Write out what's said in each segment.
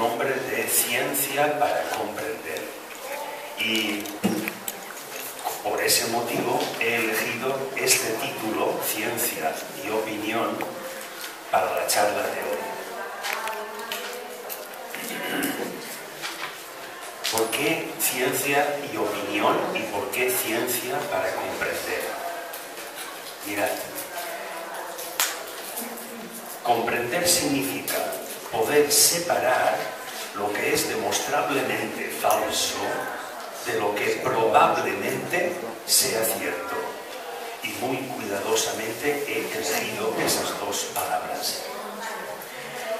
nombre de Ciencia para comprender. Y por ese motivo he elegido este título, Ciencia y Opinión, para la charla de hoy. ¿Por qué ciencia y opinión y por qué ciencia para comprender? Mirad, comprender significa poder separar lo que es demostrablemente falso de lo que probablemente sea cierto. Y muy cuidadosamente he elegido esas dos palabras.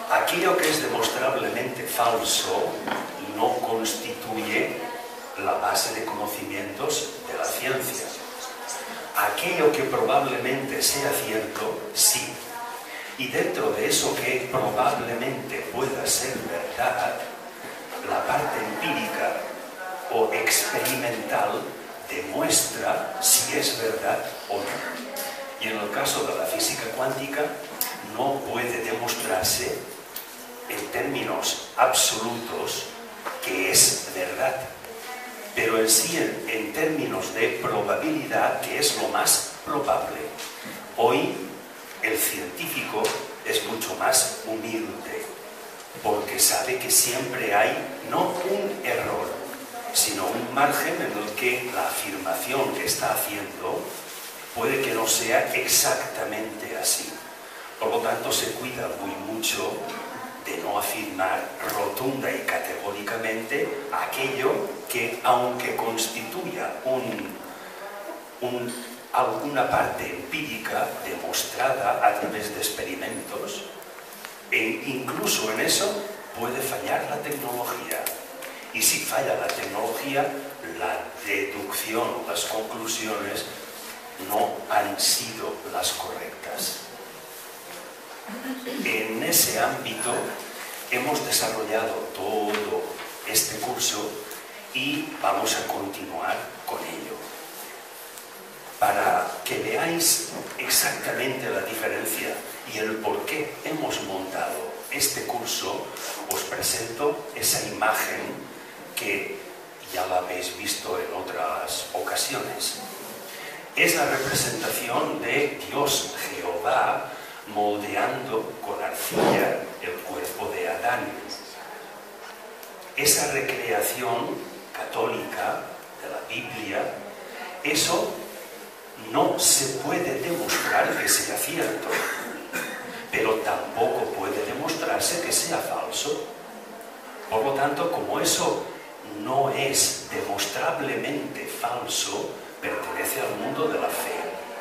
Aquello que es demostrablemente falso no constituye la base de conocimientos de la ciencia. Aquello que probablemente sea cierto, sí. Y dentro de eso que probablemente pueda ser verdad, la parte empírica o experimental demuestra si es verdad o no. Y en el caso de la física cuántica, no puede demostrarse en términos absolutos que es verdad, pero en sí en términos de probabilidad, que es lo más probable. Hoy el científico es mucho más humilde, porque sabe que siempre hay no un error, sino un margen en el que la afirmación que está haciendo puede que no sea exactamente así. Por lo tanto, se cuida muy mucho de no afirmar rotunda y categóricamente aquello que, aunque constituya alguna parte empírica demostrada a través de experimentos, incluso en eso puede fallar la tecnología. Y si falla la tecnología, la deducción, las conclusiones no han sido las correctas. En ese ámbito hemos desarrollado todo este curso y vamos a continuar con ello. Para que veáis exactamente la diferencia y el por qué hemos montado este curso, os presento esa imagen que ya la habéis visto en otras ocasiones. Es la representación de Dios Jehová moldeando con arcilla el cuerpo de Adán. Esa recreación católica de la Biblia, eso no se puede demostrar que sea cierto, pero tampoco puede demostrarse que sea falso. Por lo tanto, como eso no es demostrablemente falso, pertenece al mundo de la fe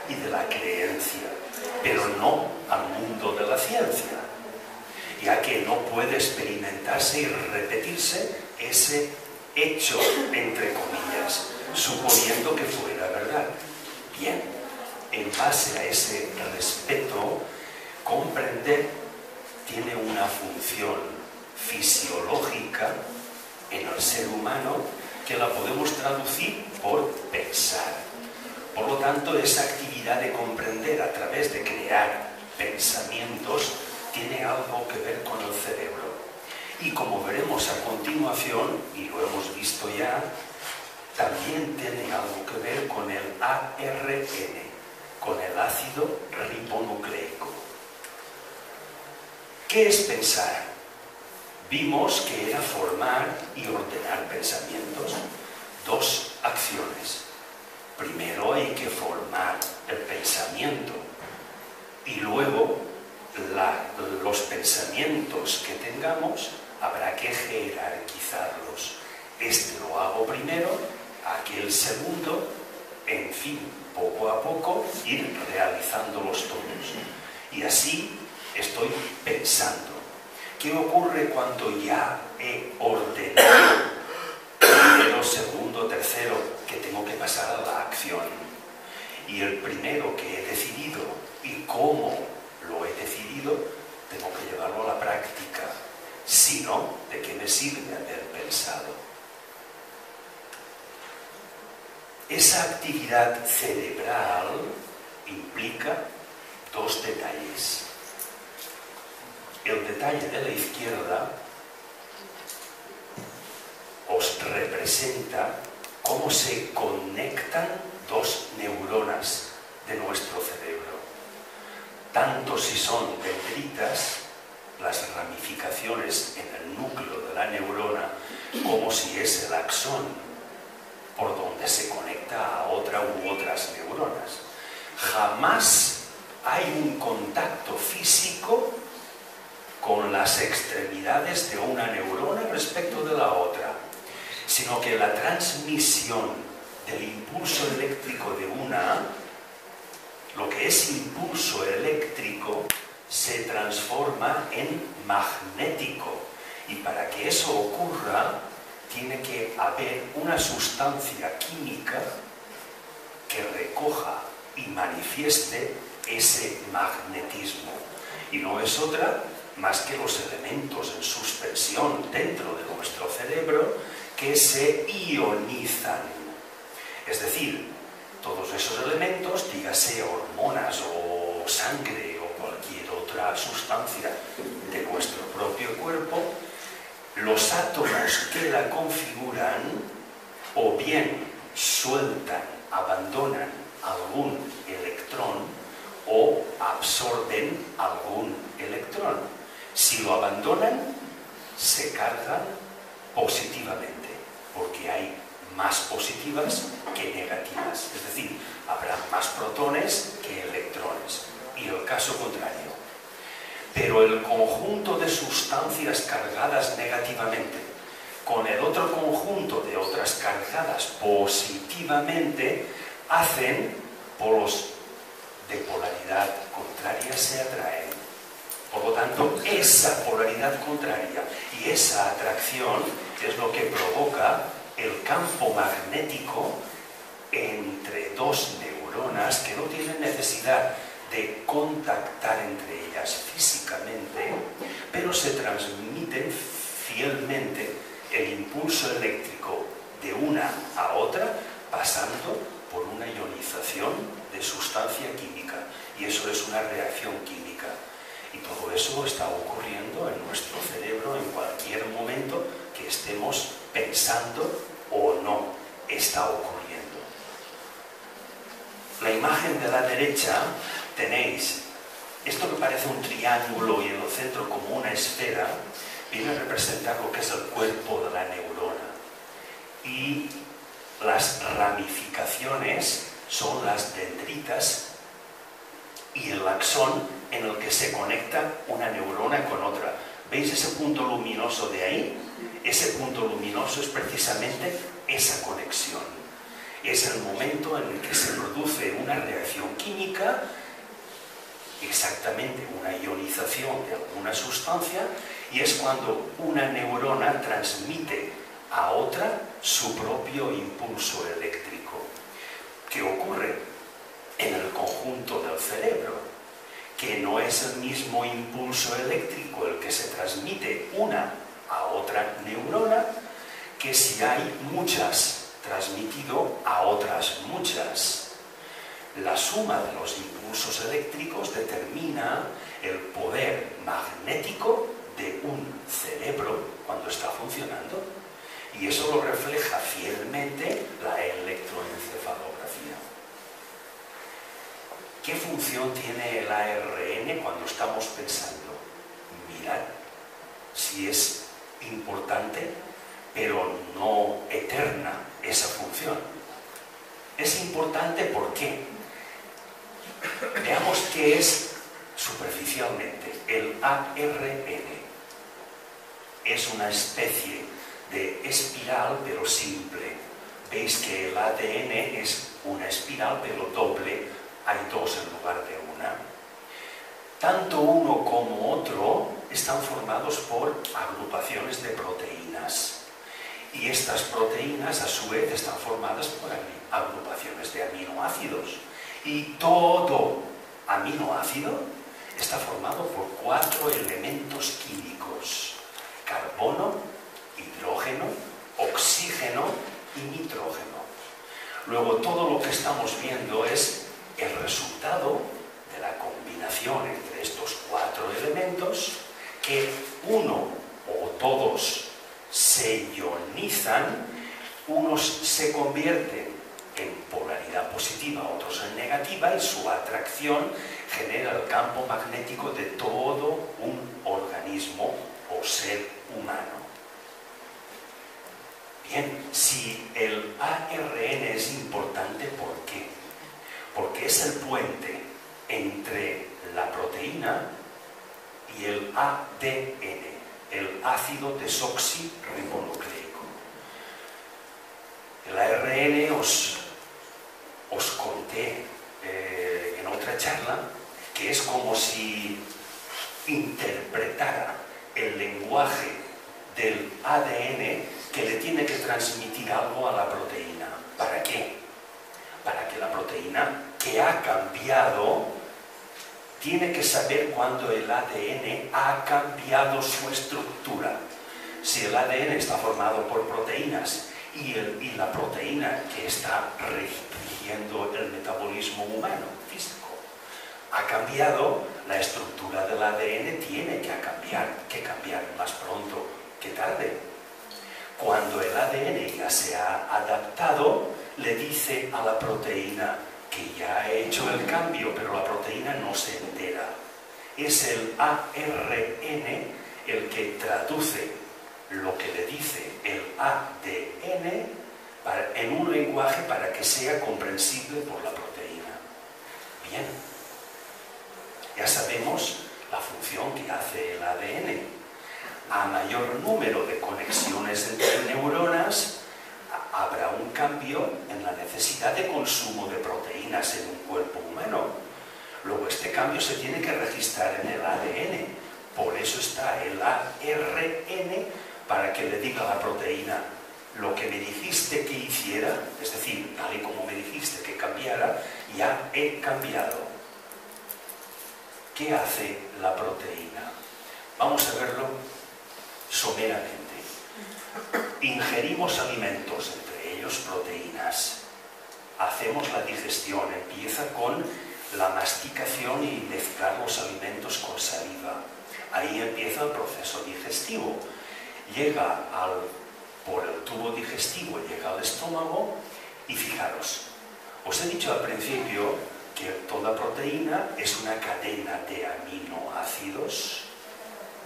y de la creencia, pero no al mundo de la ciencia, ya que no puede experimentarse y repetirse ese hecho, entre comillas, suponiendo que fuera verdad. Bien, en base a ese respeto, comprender tiene una función fisiológica en el ser humano que la podemos traducir por pensar. Por lo tanto, esa actividad de comprender a través de crear pensamientos tiene algo que ver con el cerebro. Y como veremos a continuación, y lo hemos visto ya, también tiene algo que ver con el ARN, con el ácido ribonucleico. ¿Qué es pensar? Vimos que era formar y ordenar pensamientos. Dos acciones. Primero hay que formar el pensamiento y luego los pensamientos que tengamos habrá que jerarquizarlos. Este lo hago primero, aquel segundo, en fin, poco a poco ir realizándolos todos. Y así estoy pensando. ¿Qué ocurre cuando ya he ordenado primero, segundo, tercero, que tengo que pasar a la acción? Y el primero que he decidido y cómo lo he decidido, tengo que llevarlo a la práctica. Si no, ¿de qué me sirve haber pensado? Esa actividad cerebral implica dos detalles. El detalle de la izquierda os representa cómo se conectan dos neuronas de nuestro cerebro. Tanto si son dendritas, las ramificaciones en el núcleo de la neurona, como si es el axón, por donde se conecta a otra u otras neuronas. Jamás hay un contacto físico con las extremidades de una neurona respecto de la otra, sino que la transmisión del impulso eléctrico de una, lo que es impulso eléctrico, se transforma en magnético. Y para que eso ocurra, tiene que haber una sustancia química que recoja y manifieste ese magnetismo. Y no es otra más que los elementos en suspensión dentro de nuestro cerebro que se ionizan. Es decir, todos esos elementos, dígase hormonas o sangre o cualquier otra sustancia de nuestro propio cuerpo, los átomos que la configuran o bien sueltan, abandonan algún electrón o absorben algún electrón. Si lo abandonan, se cargan positivamente, porque hay más positivas que negativas. Es decir, habrá más protones que electrones, y el caso contrario. Pero el conjunto de sustancias cargadas negativamente con el otro conjunto de otras cargadas positivamente hacen polos de polaridad contraria se atraen. Por lo tanto, esa polaridad contraria y esa atracción es lo que provoca el campo magnético entre dos neuronas que no tienen necesidad de contactar entre ellas físicamente, pero se transmiten fielmente el impulso eléctrico de una a otra pasando por una ionización de sustancia química. Y eso es una reacción química. Y todo eso está ocurriendo en nuestro cerebro en cualquier momento que estemos pensando o no está ocurriendo. La imagen de la derecha tenéis esto que parece un triángulo y en el centro como una esfera, viene a representar lo que es el cuerpo de la neurona. Y las ramificaciones son las dendritas y el axón en el que se conecta una neurona con otra. ¿Veis ese punto luminoso de ahí? Ese punto luminoso es precisamente esa conexión. Es el momento en el que se produce una reacción química, exactamente una ionización de alguna sustancia, y es cuando una neurona transmite a otra su propio impulso eléctrico, que ocurre en el conjunto del cerebro, que no es el mismo impulso eléctrico el que se transmite una a otra neurona, que si hay muchas transmitido a otras muchas. La suma de los impulsos eléctricos determina el poder magnético de un cerebro cuando está funcionando, y eso lo refleja fielmente la electroencefalografía. ¿Qué función tiene el ARN cuando estamos pensando? Mirad si es importante, pero no eterna esa función. Es importante, ¿por qué? Veamos qué es superficialmente el ARN. Es una especie de espiral, pero simple. Veis que el ADN es una espiral, pero doble. Hay dos en lugar de una. Tanto uno como otro están formados por agrupaciones de proteínas. Y estas proteínas, a su vez, están formadas por agrupaciones de aminoácidos. Y todo aminoácido está formado por 4 elementos químicos: carbono, hidrógeno, oxígeno y nitrógeno. Luego, todo lo que estamos viendo es el resultado de la combinación entre estos 4 elementos, que uno o todos se ionizan negativa y su atracción genera el campo magnético de todo un organismo o ser humano. Bien, si el ARN es importante, ¿por qué? Porque es el puente entre la proteína y el ADN, el ácido desoxirribonucleico. El ARN os conté en otra charla que es como si interpretara el lenguaje del ADN que le tiene que transmitir algo a la proteína. ¿Para qué? Para que la proteína que ha cambiado tiene que saber cuándo el ADN ha cambiado su estructura. Si el ADN está formado por proteínas y la proteína que está rigiendo el metabolismo humano, físico, ha cambiado, la estructura del ADN tiene que cambiar más pronto que tarde. Cuando el ADN ya se ha adaptado, le dice a la proteína que ya ha hecho el cambio, pero la proteína no se entera. Es el ARN el que traduce lo que le dice el ADN en un lenguaje para que sea comprensible por la proteína. Bien, ya sabemos la función que hace el ADN. A mayor número de conexiones entre neuronas, habrá un cambio en la necesidad de consumo de proteínas en un cuerpo humano. Luego este cambio se tiene que registrar en el ADN. Por eso está el ARN, para que le diga a la proteína: lo que me dijiste que hiciera, es decir, tal y como me dijiste que cambiara, ya he cambiado. ¿Qué hace la proteína? Vamos a verlo someramente. Ingerimos alimentos, entre ellos proteínas. Hacemos la digestión, empieza con la masticación y mezclar los alimentos con saliva. Ahí empieza el proceso digestivo. Llega por el tubo digestivo, llega al estómago y fijaros, os he dicho al principio que toda proteína es una cadena de aminoácidos.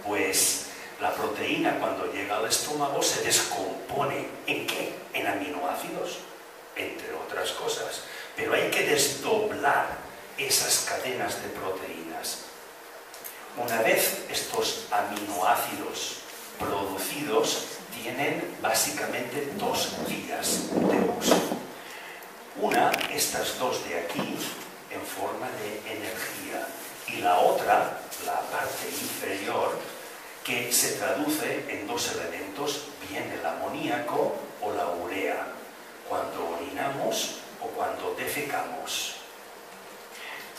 Pues la proteína cuando llega al estómago se descompone. ¿En qué? En aminoácidos, entre otras cosas. Pero hay que desdoblar esas cadenas de proteínas. Una vez estos aminoácidos producidos, tienen básicamente dos vías de uso. Una, estas dos de aquí, en forma de energía, y la otra, la parte inferior, que se traduce en dos elementos, bien el amoníaco o la urea, cuando orinamos o cuando defecamos.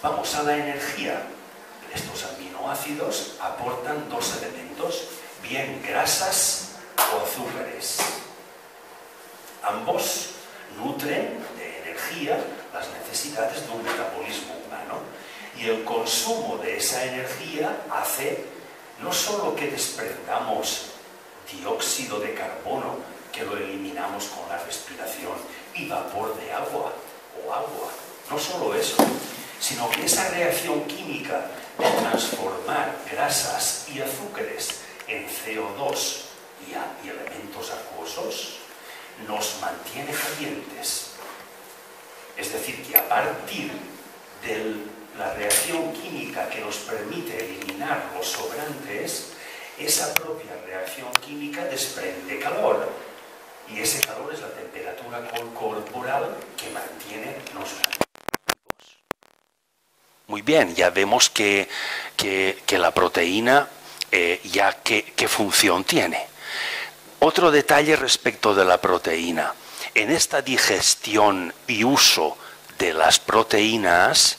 Vamos a la energía. Estos aminoácidos aportan dos elementos, bien grasas o azúcares. Ambos nutren de energía las necesidades de un metabolismo humano, y el consumo de esa energía hace no solo que desprendamos dióxido de carbono, que lo eliminamos con la respiración, y vapor de agua o agua, no solo eso, sino que esa reacción química de transformar grasas y azúcares en CO2 y elementos acuosos nos mantiene calientes. Es decir, que a partir de la reacción química que nos permite eliminar los sobrantes, esa propia reacción química desprende calor, y ese calor es la temperatura corporal que mantiene los vivos. Muy bien, ya vemos que la proteína ya qué función tiene. Otro detalle respecto de la proteína. En esta digestión y uso de las proteínas,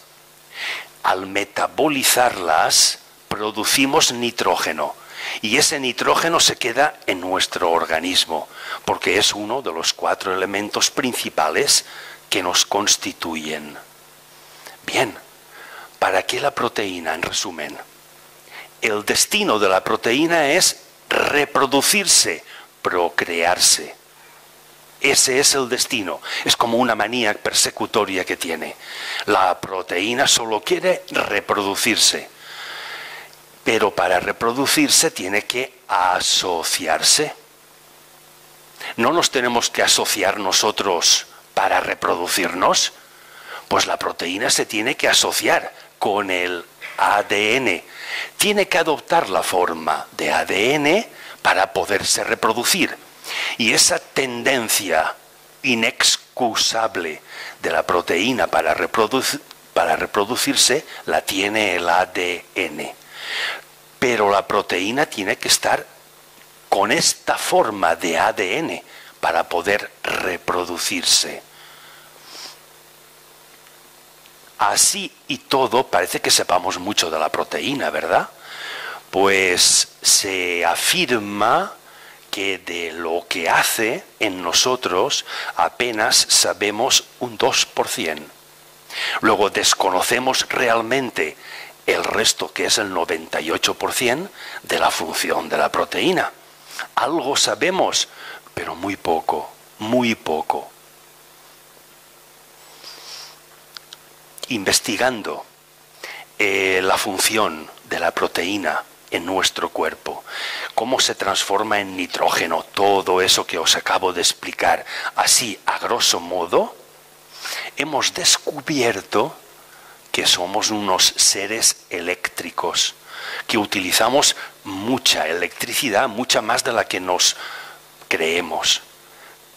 al metabolizarlas, producimos nitrógeno. Y ese nitrógeno se queda en nuestro organismo, porque es uno de los 4 elementos principales que nos constituyen. Bien, ¿para qué la proteína, en resumen? El destino de la proteína es reproducirse, procrearse. Ese es el destino. Es como una manía persecutoria que tiene. La proteína solo quiere reproducirse. Pero para reproducirse tiene que asociarse. ¿No nos tenemos que asociar nosotros para reproducirnos? Pues la proteína se tiene que asociar con el ADN. Tiene que adoptar la forma de ADN para poderse reproducir. Y esa tendencia inexcusable de la proteína para reproducirse la tiene el ADN. Pero la proteína tiene que estar con esta forma de ADN para poder reproducirse. Así y todo, parece que sepamos mucho de la proteína, ¿verdad? Pues se afirma que de lo que hace en nosotros apenas sabemos un 2%. Luego desconocemos realmente el resto, que es el 98% de la función de la proteína. Algo sabemos, pero muy poco, muy poco. Investigando la función de la proteína en nuestro cuerpo, cómo se transforma en nitrógeno, todo eso que os acabo de explicar, así a grosso modo, hemos descubierto que somos unos seres eléctricos, que utilizamos mucha electricidad, mucha más de la que nos creemos.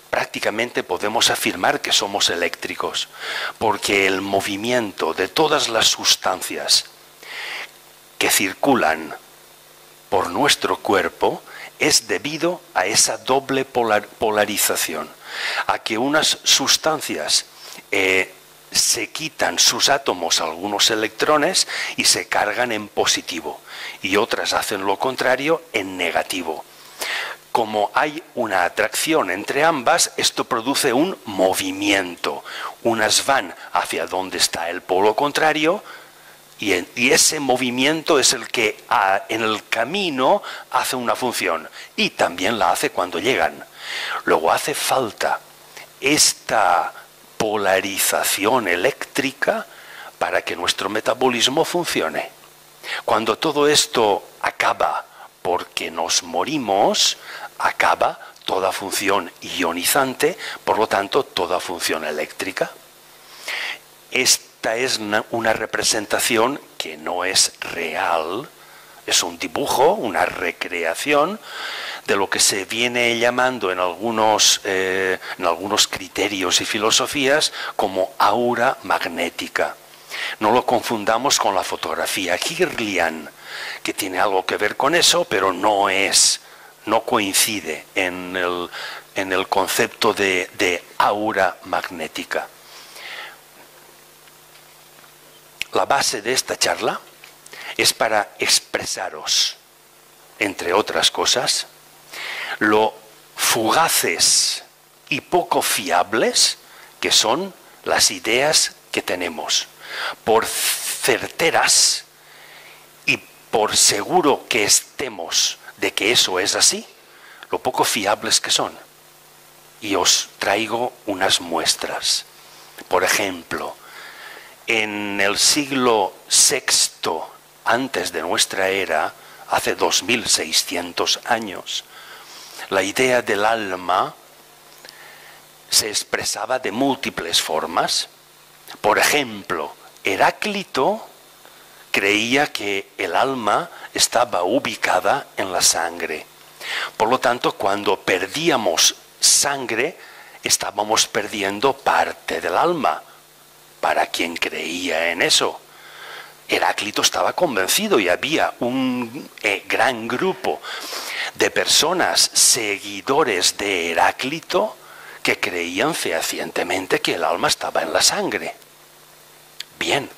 Prácticamente podemos afirmar que somos eléctricos, porque el movimiento de todas las sustancias que circulan por nuestro cuerpo es debido a esa doble polarización, a que unas sustancias se quitan sus átomos, algunos electrones, y se cargan en positivo, y otras hacen lo contrario, en negativo. Como hay una atracción entre ambas, esto produce un movimiento. Unas van hacia donde está el polo contrario, y ese movimiento es el que en el camino hace una función, y también la hace cuando llegan. Luego hace falta esta polarización eléctrica para que nuestro metabolismo funcione. Cuando todo esto acaba porque nos morimos, acaba toda función ionizante, por lo tanto toda función eléctrica. Esta es una representación que no es real, es un dibujo, una recreación de lo que se viene llamando en algunos criterios y filosofías como aura magnética. No lo confundamos con la fotografía Kirlian, que tiene algo que ver con eso, pero no coincide en el concepto de aura magnética. La base de esta charla es para expresaros, entre otras cosas, lo fugaces y poco fiables que son las ideas que tenemos. Por certeras y por seguro que estemos de que eso es así, lo poco fiables que son. Y os traigo unas muestras. Por ejemplo, en el siglo VI antes de nuestra era, hace 2600 años, la idea del alma se expresaba de múltiples formas. Por ejemplo, Heráclito creía que el alma estaba ubicada en la sangre. Por lo tanto, cuando perdíamos sangre, estábamos perdiendo parte del alma. Para quien creía en eso, Heráclito estaba convencido, y había un gran grupo de personas seguidores de Heráclito que creían fehacientemente que el alma estaba en la sangre. Bien,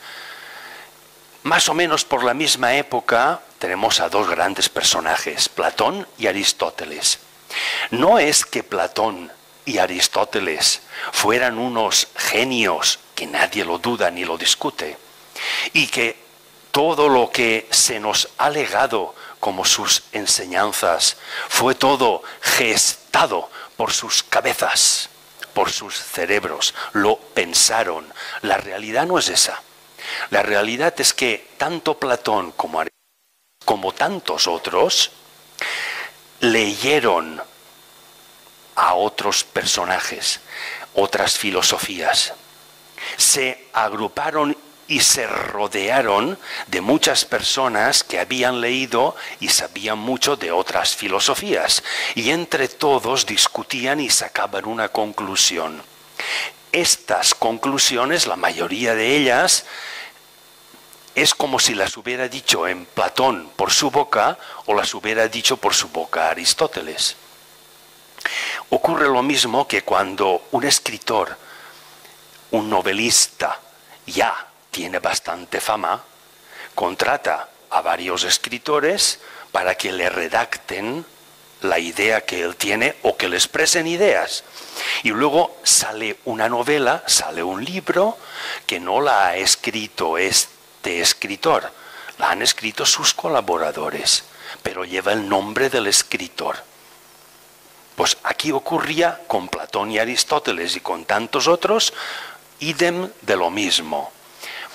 más o menos por la misma época tenemos a dos grandes personajes, Platón y Aristóteles. No es que Platón y Aristóteles fueran unos genios, que nadie lo duda ni lo discute, y que todo lo que se nos ha legado como sus enseñanzas fue todo gestado por sus cabezas. por sus cerebros, lo pensaron. La realidad no es esa. La realidad es que tanto Platón como tantos otros leyeron a otros personajes, otras filosofías. Se agruparon y se rodearon de muchas personas que habían leído y sabían mucho de otras filosofías. Y entre todos discutían y sacaban una conclusión. Estas conclusiones, la mayoría de ellas, es como si las hubiera dicho en Platón por su boca o las hubiera dicho por su boca Aristóteles. Ocurre lo mismo que cuando un escritor, un novelista, ya tiene bastante fama, contrata a varios escritores para que le redacten la idea que él tiene o que le expresen ideas. Y luego sale una novela, sale un libro que no la ha escrito este escritor, la han escrito sus colaboradores, pero lleva el nombre del escritor. Pues aquí ocurría con Platón y Aristóteles y con tantos otros, idem de lo mismo.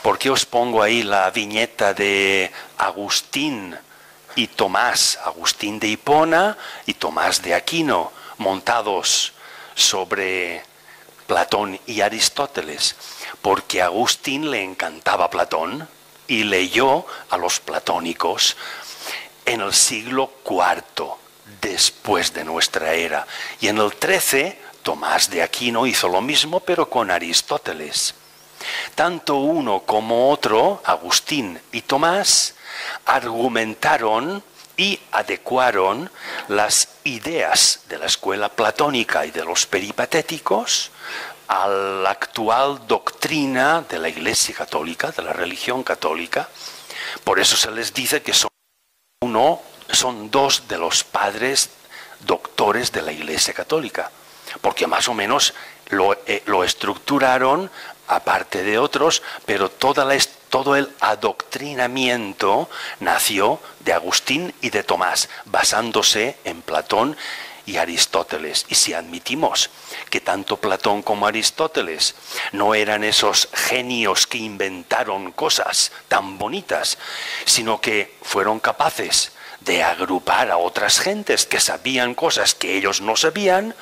¿Por qué os pongo ahí la viñeta de Agustín y Tomás, Agustín de Hipona y Tomás de Aquino, montados sobre Platón y Aristóteles? Porque a Agustín le encantaba Platón y leyó a los platónicos en el siglo IV después de nuestra era. Y en el XIII, Tomás de Aquino hizo lo mismo, pero con Aristóteles. Tanto uno como otro, Agustín y Tomás, argumentaron y adecuaron las ideas de la escuela platónica y de los peripatéticos a la actual doctrina de la Iglesia Católica, de la religión católica. Por eso se les dice que son dos de los padres doctores de la Iglesia Católica, porque más o menos lo estructuraron, aparte de otros, pero todo el adoctrinamiento nació de Agustín y de Tomás, basándose en Platón y Aristóteles. Y si admitimos que tanto Platón como Aristóteles no eran esos genios que inventaron cosas tan bonitas, sino que fueron capaces de agrupar a otras gentes que sabían cosas que ellos no sabían,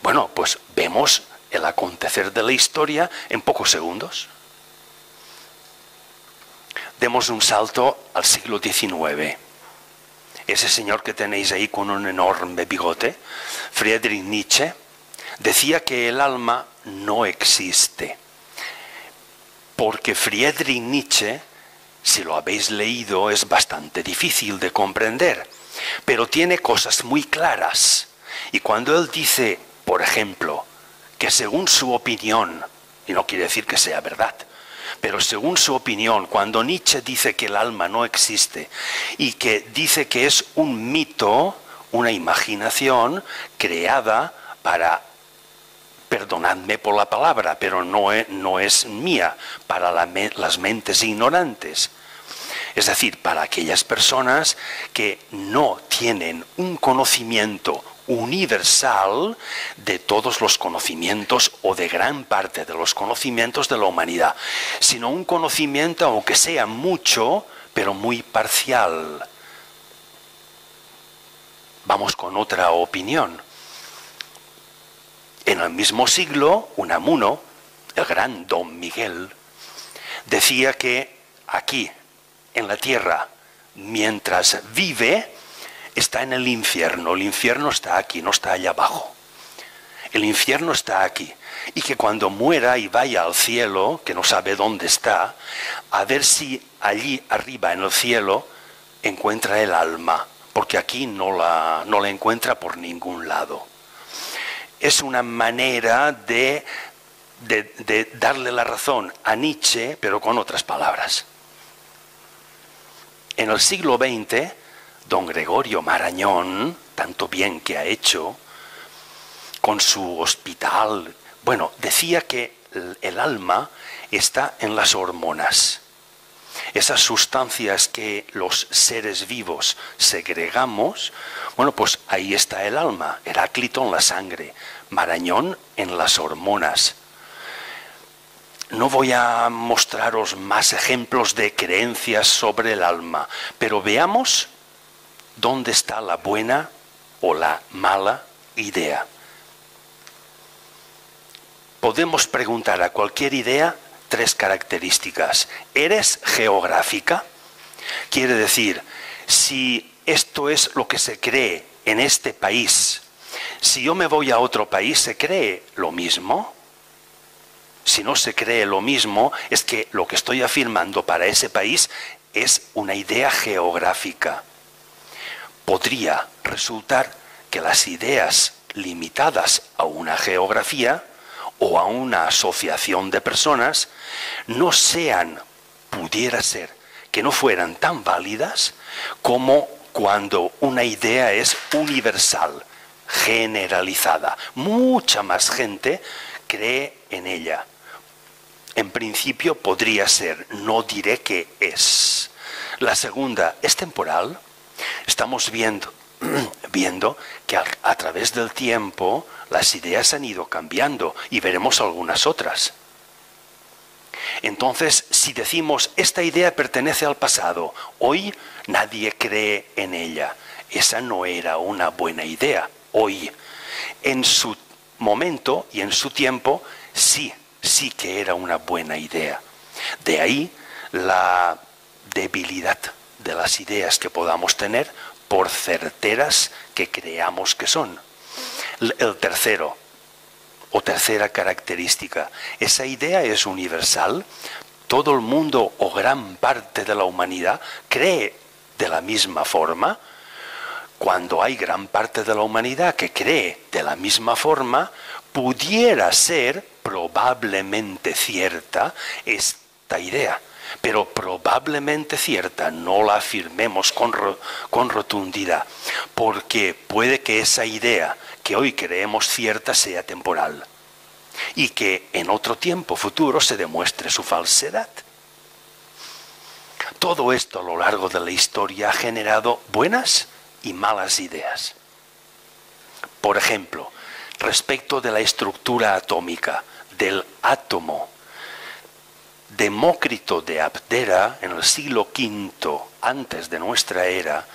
bueno, pues vemos el acontecer de la historia en pocos segundos. Demos un salto al siglo XIX. Ese señor que tenéis ahí con un enorme bigote, Friedrich Nietzsche, decía que el alma no existe. Porque Friedrich Nietzsche, si lo habéis leído, es bastante difícil de comprender, pero tiene cosas muy claras. Y cuando él dice, por ejemplo, que según su opinión, y no quiere decir que sea verdad, pero según su opinión, cuando Nietzsche dice que el alma no existe y que dice que es un mito, una imaginación creada para, perdonadme por la palabra, pero no es mía, para las mentes ignorantes. Es decir, para aquellas personas que no tienen un conocimiento universal de todos los conocimientos o de gran parte de los conocimientos de la humanidad, sino un conocimiento, aunque sea mucho, pero muy parcial. Vamos con otra opinión. En el mismo siglo, Unamuno, el gran Don Miguel, decía que aquí, en la tierra, mientras vive, está en el infierno. El infierno está aquí, no está allá abajo. El infierno está aquí. Y que cuando muera y vaya al cielo, que no sabe dónde está, a ver si allí arriba en el cielo encuentra el alma, porque aquí no la encuentra por ningún lado. Es una manera de darle la razón a Nietzsche, pero con otras palabras. En el siglo XX, don Gregorio Marañón, tanto bien que ha hecho, con su hospital, bueno, decía que el alma está en las hormonas. esas sustancias que los seres vivos segregamos, bueno, pues ahí está el alma, Heráclito en la sangre, Marañón en las hormonas. No voy a mostraros más ejemplos de creencias sobre el alma, pero veamos dónde está la buena o la mala idea. Podemos preguntar a cualquier idea 3 características. ¿Eres geográfica? Quiere decir, si esto es lo que se cree en este país, si yo me voy a otro país, ¿se cree lo mismo? Si no se cree lo mismo, es que lo que estoy afirmando para ese país es una idea geográfica. Podría resultar que las ideas limitadas a una geografía o a una asociación de personas no sean, pudiera ser, que no fueran tan válidas como cuando una idea es universal, generalizada. Mucha más gente cree en ella. En principio podría ser, no diré que es. La segunda es temporal. Estamos viendo que a través del tiempo las ideas han ido cambiando y veremos algunas otras. Entonces, si decimos esta idea pertenece al pasado, hoy nadie cree en ella, esa no era una buena idea. Hoy, en su momento y en su tiempo, sí que era una buena idea. De ahí la debilidad de las ideas que podamos tener por certeras que creamos que son. El tercero, o tercera característica, esa idea es universal. Todo el mundo o gran parte de la humanidad cree de la misma forma. Cuando hay gran parte de la humanidad que cree de la misma forma, pudiera ser probablemente cierta esta idea. Pero probablemente cierta, no la afirmemos con rotundidad, porque puede que esa idea que hoy creemos cierta sea temporal y que en otro tiempo futuro se demuestre su falsedad. Todo esto a lo largo de la historia ha generado buenas y malas ideas. Por ejemplo, respecto de la estructura atómica, del átomo, Demócrito de Abdera, en el siglo V antes de nuestra era,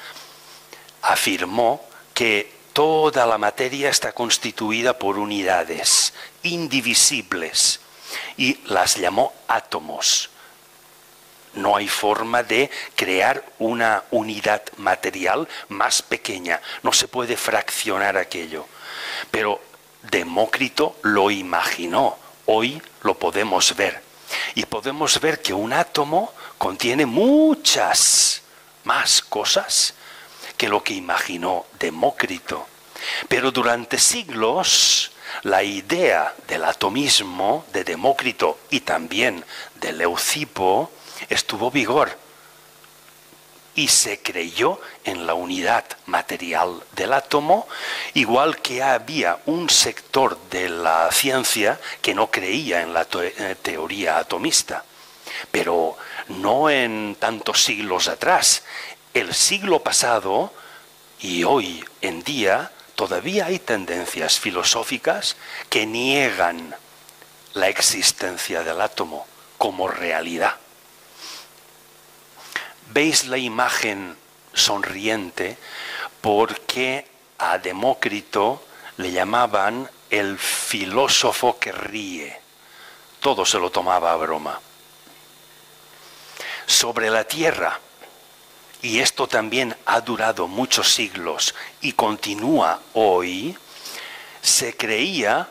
afirmó que toda la materia está constituida por unidades indivisibles y las llamó átomos. No hay forma de crear una unidad material más pequeña, no se puede fraccionar aquello. Pero Demócrito lo imaginó, hoy lo podemos ver. Y podemos ver que un átomo contiene muchas más cosas que lo que imaginó Demócrito. Pero durante siglos la idea del atomismo de Demócrito y también de Leucipo estuvo vigor. Y se creyó en la unidad material del átomo, igual que había un sector de la ciencia que no creía en la teoría atomista. Pero no en tantos siglos atrás. El siglo pasado y hoy en día todavía hay tendencias filosóficas que niegan la existencia del átomo como realidad. Veis la imagen sonriente porque a Demócrito le llamaban el filósofo que ríe. Todo se lo tomaba a broma. Sobre la tierra, y esto también ha durado muchos siglos y continúa hoy, se creía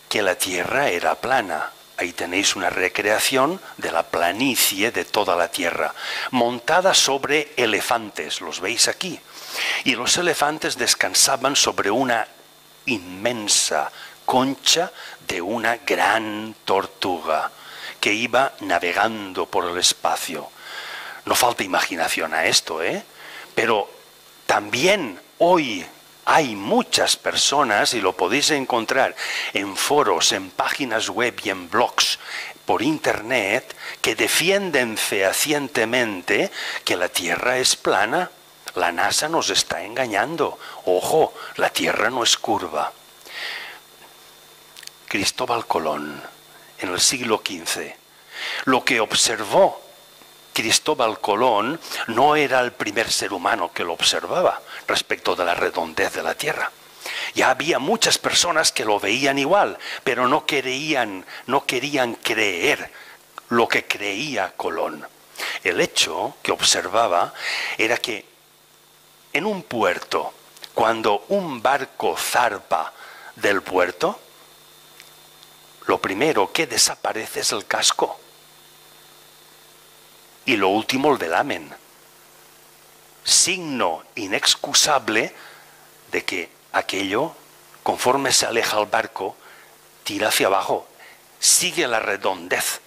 que la tierra era plana. Ahí tenéis una recreación de la planicie de toda la tierra, montada sobre elefantes, los veis aquí. Y los elefantes descansaban sobre una inmensa concha de una gran tortuga que iba navegando por el espacio. No falta imaginación a esto, ¿eh? Pero también hoy hay muchas personas, y lo podéis encontrar en foros, en páginas web y en blogs, por internet que defienden fehacientemente que la Tierra es plana. La NASA nos está engañando. Ojo, la Tierra no es curva. Cristóbal Colón, en el siglo XV, lo que observó Cristóbal Colón no era el primer ser humano que lo observaba respecto de la redondez de la Tierra. Ya había muchas personas que lo veían igual, pero no querían creer lo que creía Colón. El hecho que observaba era que en un puerto, cuando un barco zarpa del puerto, lo primero que desaparece es el casco. Y lo último, el velamen. Signo inexcusable de que aquello, conforme se aleja el barco, tira hacia abajo. Sigue la redondez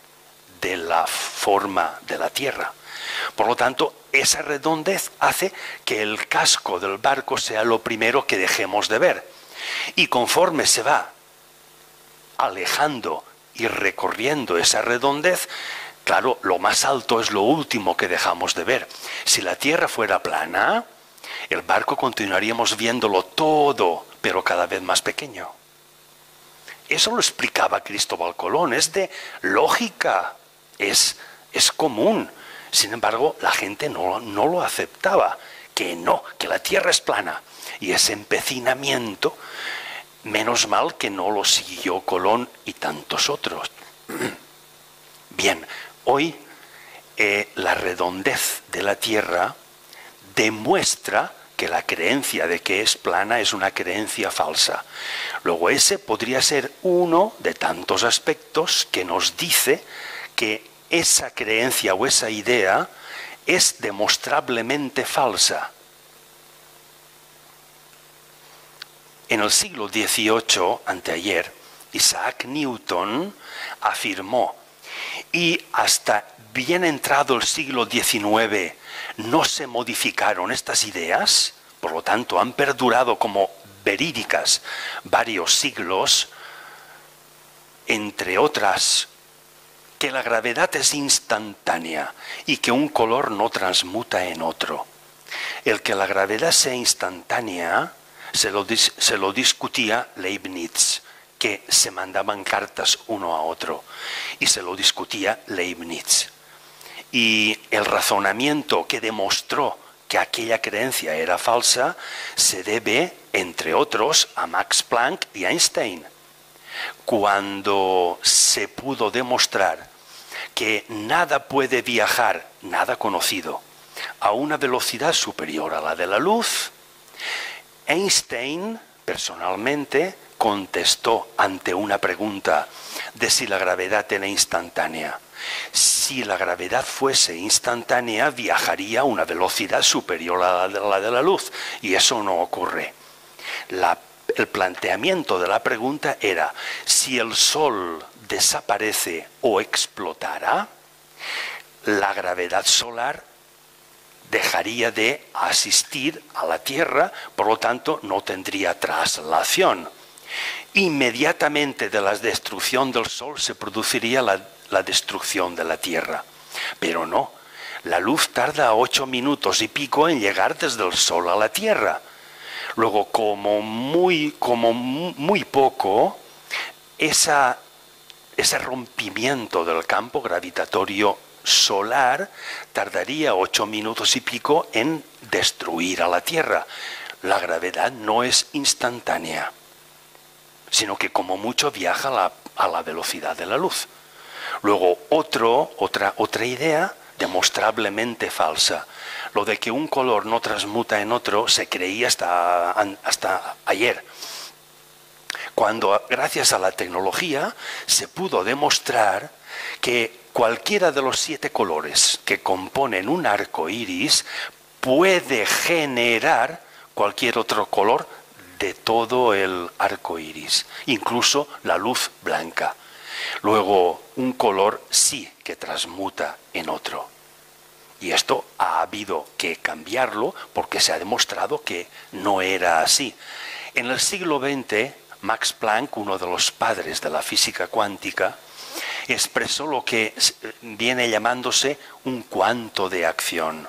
de la forma de la Tierra. Por lo tanto, esa redondez hace que el casco del barco sea lo primero que dejemos de ver. Y conforme se va alejando y recorriendo esa redondez, claro, lo más alto es lo último que dejamos de ver. Si la Tierra fuera plana, el barco continuaríamos viéndolo todo, pero cada vez más pequeño. Eso lo explicaba Cristóbal Colón, es de lógica, es común. Sin embargo, la gente no lo aceptaba, que no, que la Tierra es plana. Y ese empecinamiento, menos mal que no lo siguió Colón y tantos otros. Bien, hoy la redondez de la Tierra demuestra que la creencia de que es plana es una creencia falsa. Luego ese podría ser uno de tantos aspectos que nos dice que esa creencia o esa idea es demostrablemente falsa. En el siglo XVIII, anteayer, Isaac Newton afirmó, y hasta bien entrado el siglo XIX no se modificaron estas ideas, por lo tanto han perdurado como verídicas varios siglos, entre otras, que la gravedad es instantánea y que un color no transmuta en otro. El que la gravedad sea instantánea se lo discutía Leibniz, que se mandaban cartas uno a otro, y se lo discutía Leibniz. Y el razonamiento que demostró que aquella creencia era falsa se debe, entre otros, a Max Planck y Einstein. Cuando se pudo demostrar que nada puede viajar, nada conocido, a una velocidad superior a la de la luz, Einstein, personalmente, contestó ante una pregunta de si la gravedad era instantánea. Si la gravedad fuese instantánea, viajaría a una velocidad superior a la de la luz, y eso no ocurre. El planteamiento de la pregunta era, si el Sol desaparece o explotara, la gravedad solar dejaría de asistir a la Tierra, por lo tanto no tendría traslación. Inmediatamente de la destrucción del Sol se produciría la destrucción de la Tierra. Pero no, la luz tarda 8 minutos y pico en llegar desde el Sol a la Tierra. Luego, como muy poco, ese rompimiento del campo gravitatorio solar tardaría 8 minutos y pico en destruir a la Tierra. La gravedad no es instantánea, sino que como mucho viaja a la velocidad de la luz. Luego otra idea demostrablemente falsa. Lo de que un color no transmuta en otro se creía hasta ayer, cuando gracias a la tecnología se pudo demostrar que cualquiera de los 7 colores que componen un arco iris puede generar cualquier otro color de todo el arco iris, incluso la luz blanca. Luego, un color sí que transmuta en otro. Y esto ha habido que cambiarlo porque se ha demostrado que no era así. En el siglo XX, Max Planck, uno de los padres de la física cuántica, expresó lo que viene llamándose un cuanto de acción.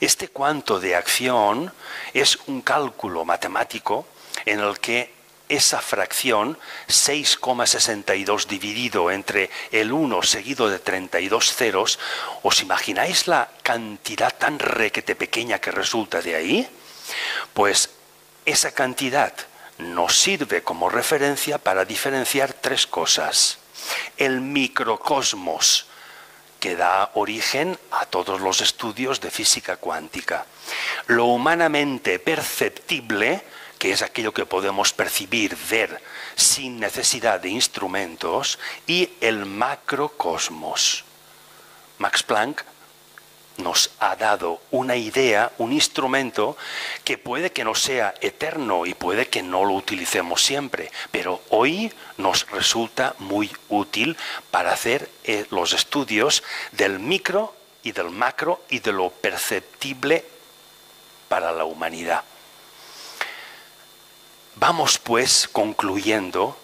Este cuanto de acción es un cálculo matemático en el que esa fracción, 6,62 dividido entre el 1 seguido de 32 ceros, ¿os imagináis la cantidad tan requete pequeña que resulta de ahí? Pues esa cantidad nos sirve como referencia para diferenciar tres cosas. El microcosmos, que da origen a todos los estudios de física cuántica. Lo humanamente perceptible, que es aquello que podemos percibir, ver, sin necesidad de instrumentos, y el macrocosmos. Max Planck nos ha dado una idea, un instrumento que puede que no sea eterno y puede que no lo utilicemos siempre, pero hoy nos resulta muy útil para hacer los estudios del micro y del macro y de lo perceptible para la humanidad. Vamos pues concluyendo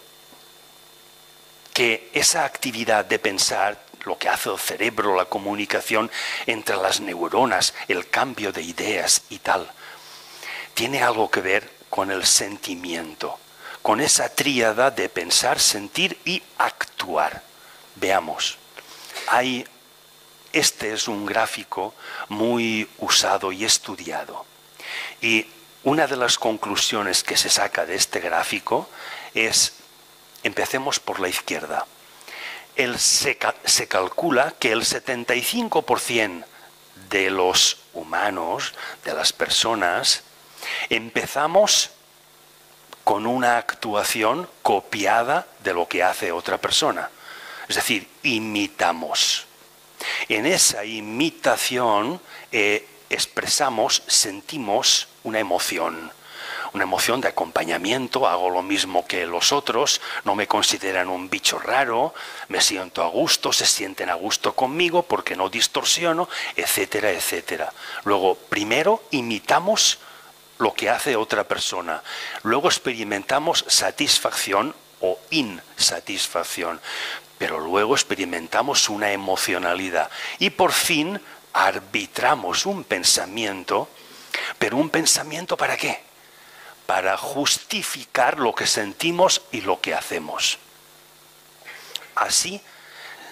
que esa actividad de pensar, lo que hace el cerebro, la comunicación entre las neuronas, el cambio de ideas y tal, tiene algo que ver con el sentimiento, con esa tríada de pensar, sentir y actuar. Veamos, este es un gráfico muy usado y estudiado. Y una de las conclusiones que se saca de este gráfico es, empecemos por la izquierda. Se calcula que el 75% de los humanos, de las personas, empezamos con una actuación copiada de lo que hace otra persona. Es decir, imitamos. En esa imitación expresamos, sentimos una emoción de acompañamiento, hago lo mismo que los otros, no me consideran un bicho raro, me siento a gusto, se sienten a gusto conmigo porque no distorsiono, etcétera, etcétera. Luego, primero imitamos lo que hace otra persona, luego experimentamos satisfacción o insatisfacción, pero luego experimentamos una emocionalidad y por fin arbitramos un pensamiento, pero un pensamiento ¿para qué? Para justificar lo que sentimos y lo que hacemos. Así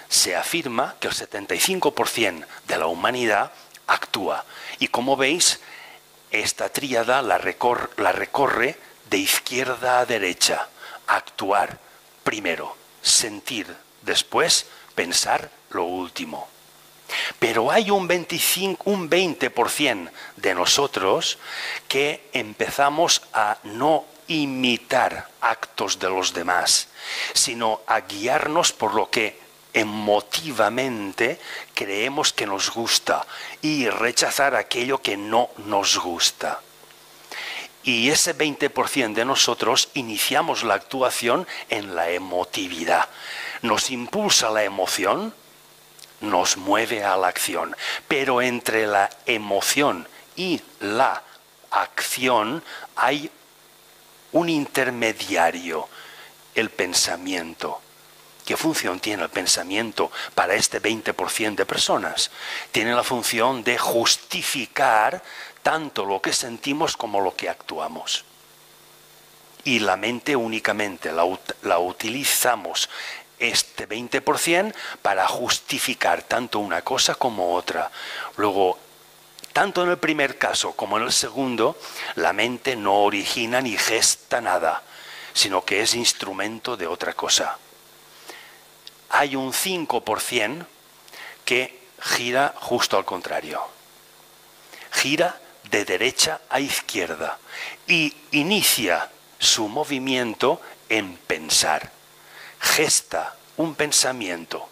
se afirma que el 75% de la humanidad actúa. Y como veis, esta tríada la recorre de izquierda a derecha. Actuar primero, sentir después, pensar lo último. Pero hay un 20% de nosotros que empezamos a no imitar actos de los demás, sino a guiarnos por lo que emotivamente creemos que nos gusta y rechazar aquello que no nos gusta. Y ese 20% de nosotros iniciamos la actuación en la emotividad. Nos impulsa la emoción, nos mueve a la acción, pero entre la emoción y la acción hay un intermediario, el pensamiento. ¿Qué función tiene el pensamiento para este 20% de personas? Tiene la función de justificar tanto lo que sentimos como lo que actuamos. Y la mente únicamente la utilizamos este 20% para justificar tanto una cosa como otra. Luego, tanto en el primer caso como en el segundo, la mente no origina ni gesta nada, sino que es instrumento de otra cosa. Hay un 5% que gira justo al contrario. Gira de derecha a izquierda y inicia su movimiento en pensar. Gesta un pensamiento.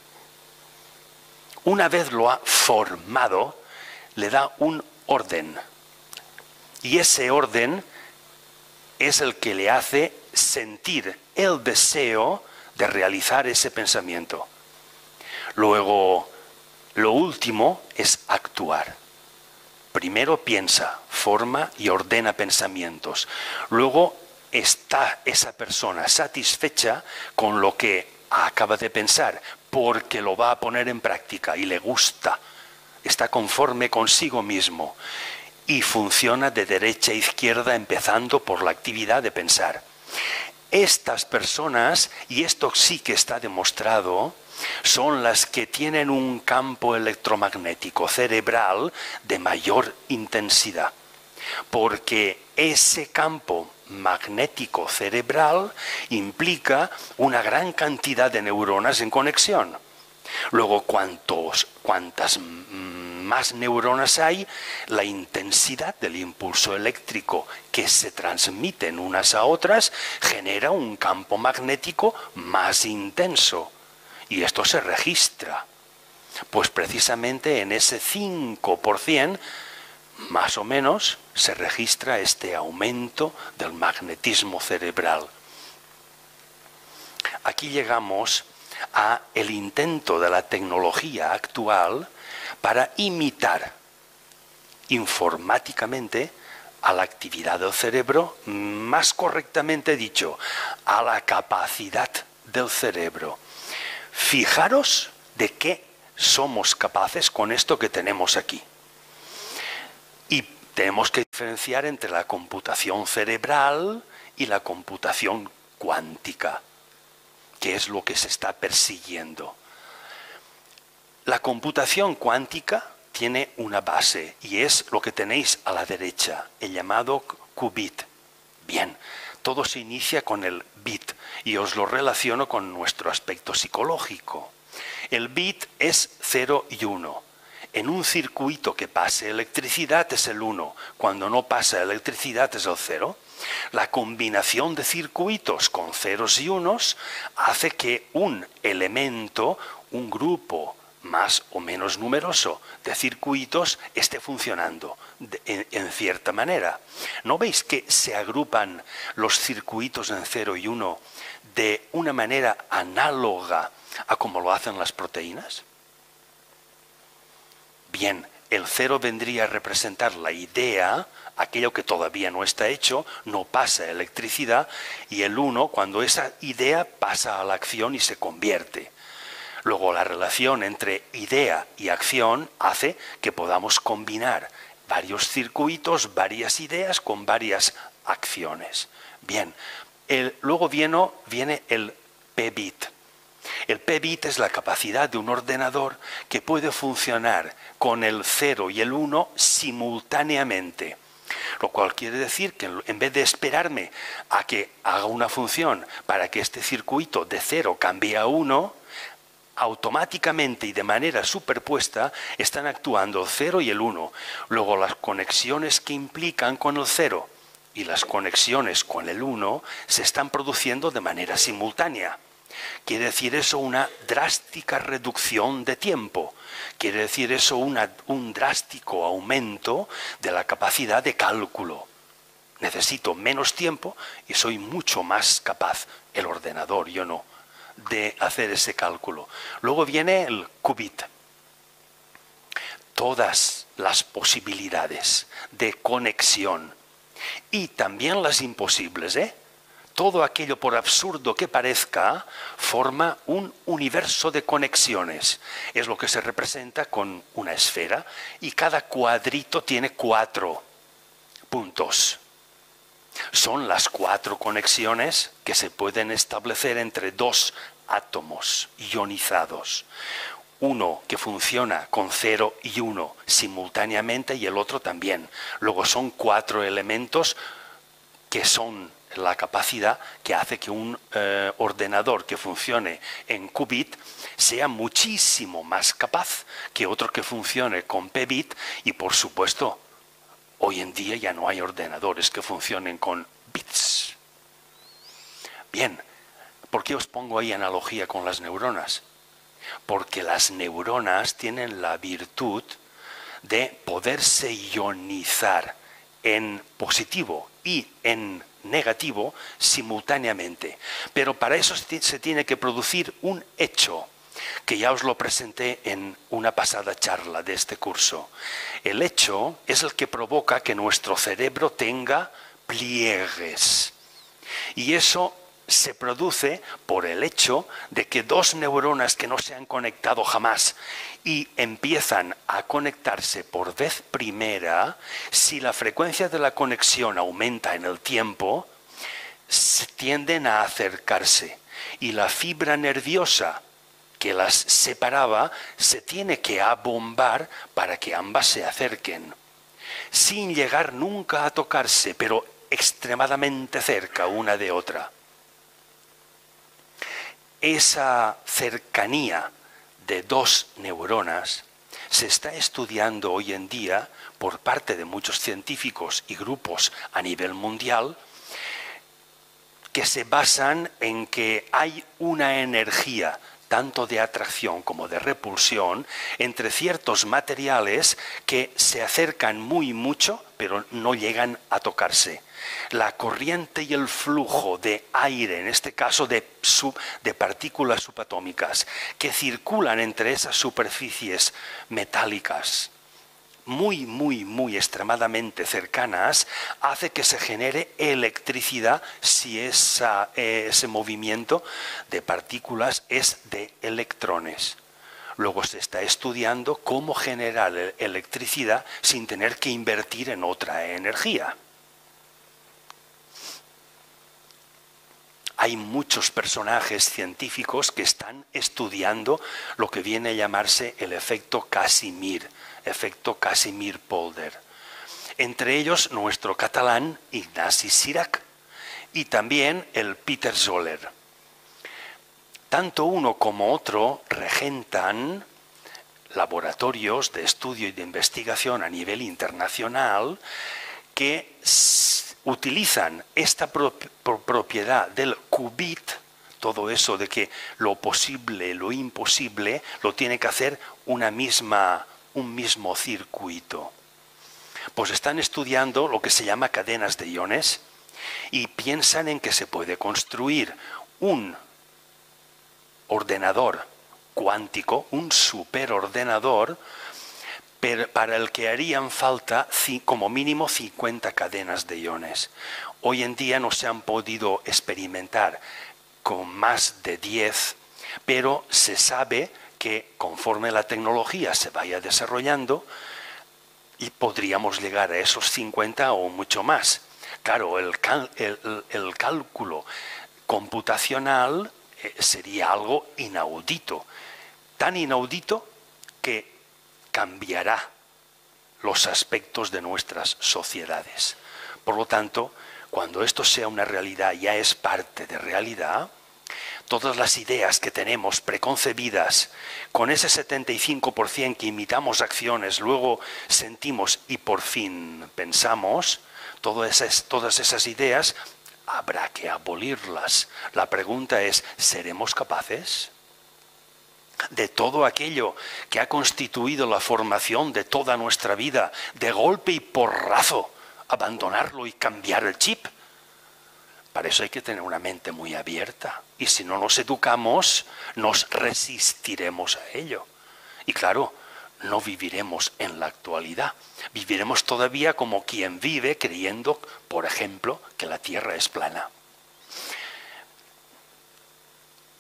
Una vez lo ha formado, le da un orden. Y ese orden es el que le hace sentir el deseo de realizar ese pensamiento. Luego, lo último es actuar. Primero piensa, forma y ordena pensamientos. Luego está esa persona satisfecha con lo que acaba de pensar. porque lo va a poner en práctica y le gusta, está conforme consigo mismo y funciona de derecha a izquierda empezando por la actividad de pensar. Estas personas, y esto sí que está demostrado, son las que tienen un campo electromagnético cerebral de mayor intensidad, porque ese campo magnético cerebral implica una gran cantidad de neuronas en conexión. Luego, cuantas más neuronas hay, la intensidad del impulso eléctrico que se transmiten unas a otras genera un campo magnético más intenso. Y esto se registra. Pues precisamente en ese 5%, más o menos, se registra este aumento del magnetismo cerebral. Aquí llegamos a el intento de la tecnología actual para imitar informáticamente a la actividad del cerebro, más correctamente dicho, a la capacidad del cerebro. Fijaros de qué somos capaces con esto que tenemos aquí. Y tenemos que diferenciar entre la computación cerebral y la computación cuántica, que es lo que se está persiguiendo. La computación cuántica tiene una base y es lo que tenéis a la derecha, el llamado qubit. Bien, todo se inicia con el bit y os lo relaciono con nuestro aspecto psicológico. El bit es 0 y 1. En un circuito que pase electricidad es el 1, cuando no pasa electricidad es el 0. La combinación de circuitos con ceros y unos hace que un elemento, un grupo más o menos numeroso de circuitos esté funcionando en cierta manera. ¿No veis que se agrupan los circuitos en 0 y 1 de una manera análoga a como lo hacen las proteínas? Bien, el 0 vendría a representar la idea, aquello que todavía no está hecho, no pasa electricidad, y el 1 cuando esa idea pasa a la acción y se convierte. Luego la relación entre idea y acción hace que podamos combinar varios circuitos, varias ideas con varias acciones. Bien, luego viene el p-bit. El p-bit es la capacidad de un ordenador que puede funcionar con el 0 y el 1 simultáneamente. Lo cual quiere decir que en vez de esperarme a que haga una función para que este circuito de 0 cambie a 1, automáticamente y de manera superpuesta están actuando el 0 y el 1. Luego las conexiones que implican con el 0 y las conexiones con el 1 se están produciendo de manera simultánea. Quiere decir eso una drástica reducción de tiempo. Quiere decir eso un drástico aumento de la capacidad de cálculo. Necesito menos tiempo y soy mucho más capaz, el ordenador, yo no, de hacer ese cálculo. Luego viene el qubit. Todas las posibilidades de conexión y también las imposibles, todo aquello por absurdo que parezca forma un universo de conexiones. Es lo que se representa con una esfera y cada cuadrito tiene 4 puntos. Son las 4 conexiones que se pueden establecer entre 2 átomos ionizados. Uno que funciona con 0 y 1 simultáneamente y el otro también. Luego son 4 elementos que son la capacidad que hace que un ordenador que funcione en qubit sea muchísimo más capaz que otro que funcione con p-bit y por supuesto hoy en día ya no hay ordenadores que funcionen con bits. Bien, ¿por qué os pongo ahí analogía con las neuronas? Porque las neuronas tienen la virtud de poderse ionizar en positivo y en negativo simultáneamente. Pero para eso se tiene que producir un hecho, que ya os lo presenté en una pasada charla de este curso. El hecho es el que provoca que nuestro cerebro tenga pliegues. Y eso se produce por el hecho de que dos neuronas que no se han conectado jamás y empiezan a conectarse por vez primera, si la frecuencia de la conexión aumenta en el tiempo, tienden a acercarse y la fibra nerviosa que las separaba se tiene que abombar para que ambas se acerquen, sin llegar nunca a tocarse, pero extremadamente cerca una de otra. Esa cercanía de dos neuronas se está estudiando hoy en día por parte de muchos científicos y grupos a nivel mundial que se basan en que hay una energía tanto de atracción como de repulsión entre ciertos materiales que se acercan muy mucho pero no llegan a tocarse. La corriente y el flujo de aire, en este caso de partículas subatómicas, que circulan entre esas superficies metálicas muy extremadamente cercanas, hace que se genere electricidad si ese movimiento de partículas es de electrones. Luego se está estudiando cómo generar electricidad sin tener que invertir en otra energía. Hay muchos personajes científicos que están estudiando lo que viene a llamarse el efecto Casimir Polder. Entre ellos nuestro catalán Ignasi Cirac y también el Peter Zoller. Tanto uno como otro regentan laboratorios de estudio y de investigación a nivel internacional que utilizan esta propiedad del qubit, todo eso de que lo posible, lo imposible, lo tiene que hacer un mismo circuito. Pues están estudiando lo que se llama cadenas de iones y piensan en que se puede construir un ordenador cuántico, un superordenador, para el que harían falta como mínimo 50 cadenas de iones. Hoy en día no se han podido experimentar con más de 10, pero se sabe que conforme la tecnología se vaya desarrollando, y podríamos llegar a esos 50 o mucho más. Claro, el cálculo computacional sería algo inaudito, tan inaudito que cambiará los aspectos de nuestras sociedades. Por lo tanto, cuando esto sea una realidad, ya es parte de realidad, todas las ideas que tenemos preconcebidas, con ese 75% que imitamos acciones, luego sentimos y por fin pensamos, todas esas ideas habrá que abolirlas. La pregunta es, ¿seremos capaces de todo aquello que ha constituido la formación de toda nuestra vida, de golpe y porrazo, abandonarlo y cambiar el chip? Para eso hay que tener una mente muy abierta. Y si no nos educamos, nos resistiremos a ello. Y claro, no viviremos en la actualidad. Viviremos todavía como quien vive creyendo, por ejemplo, que la Tierra es plana.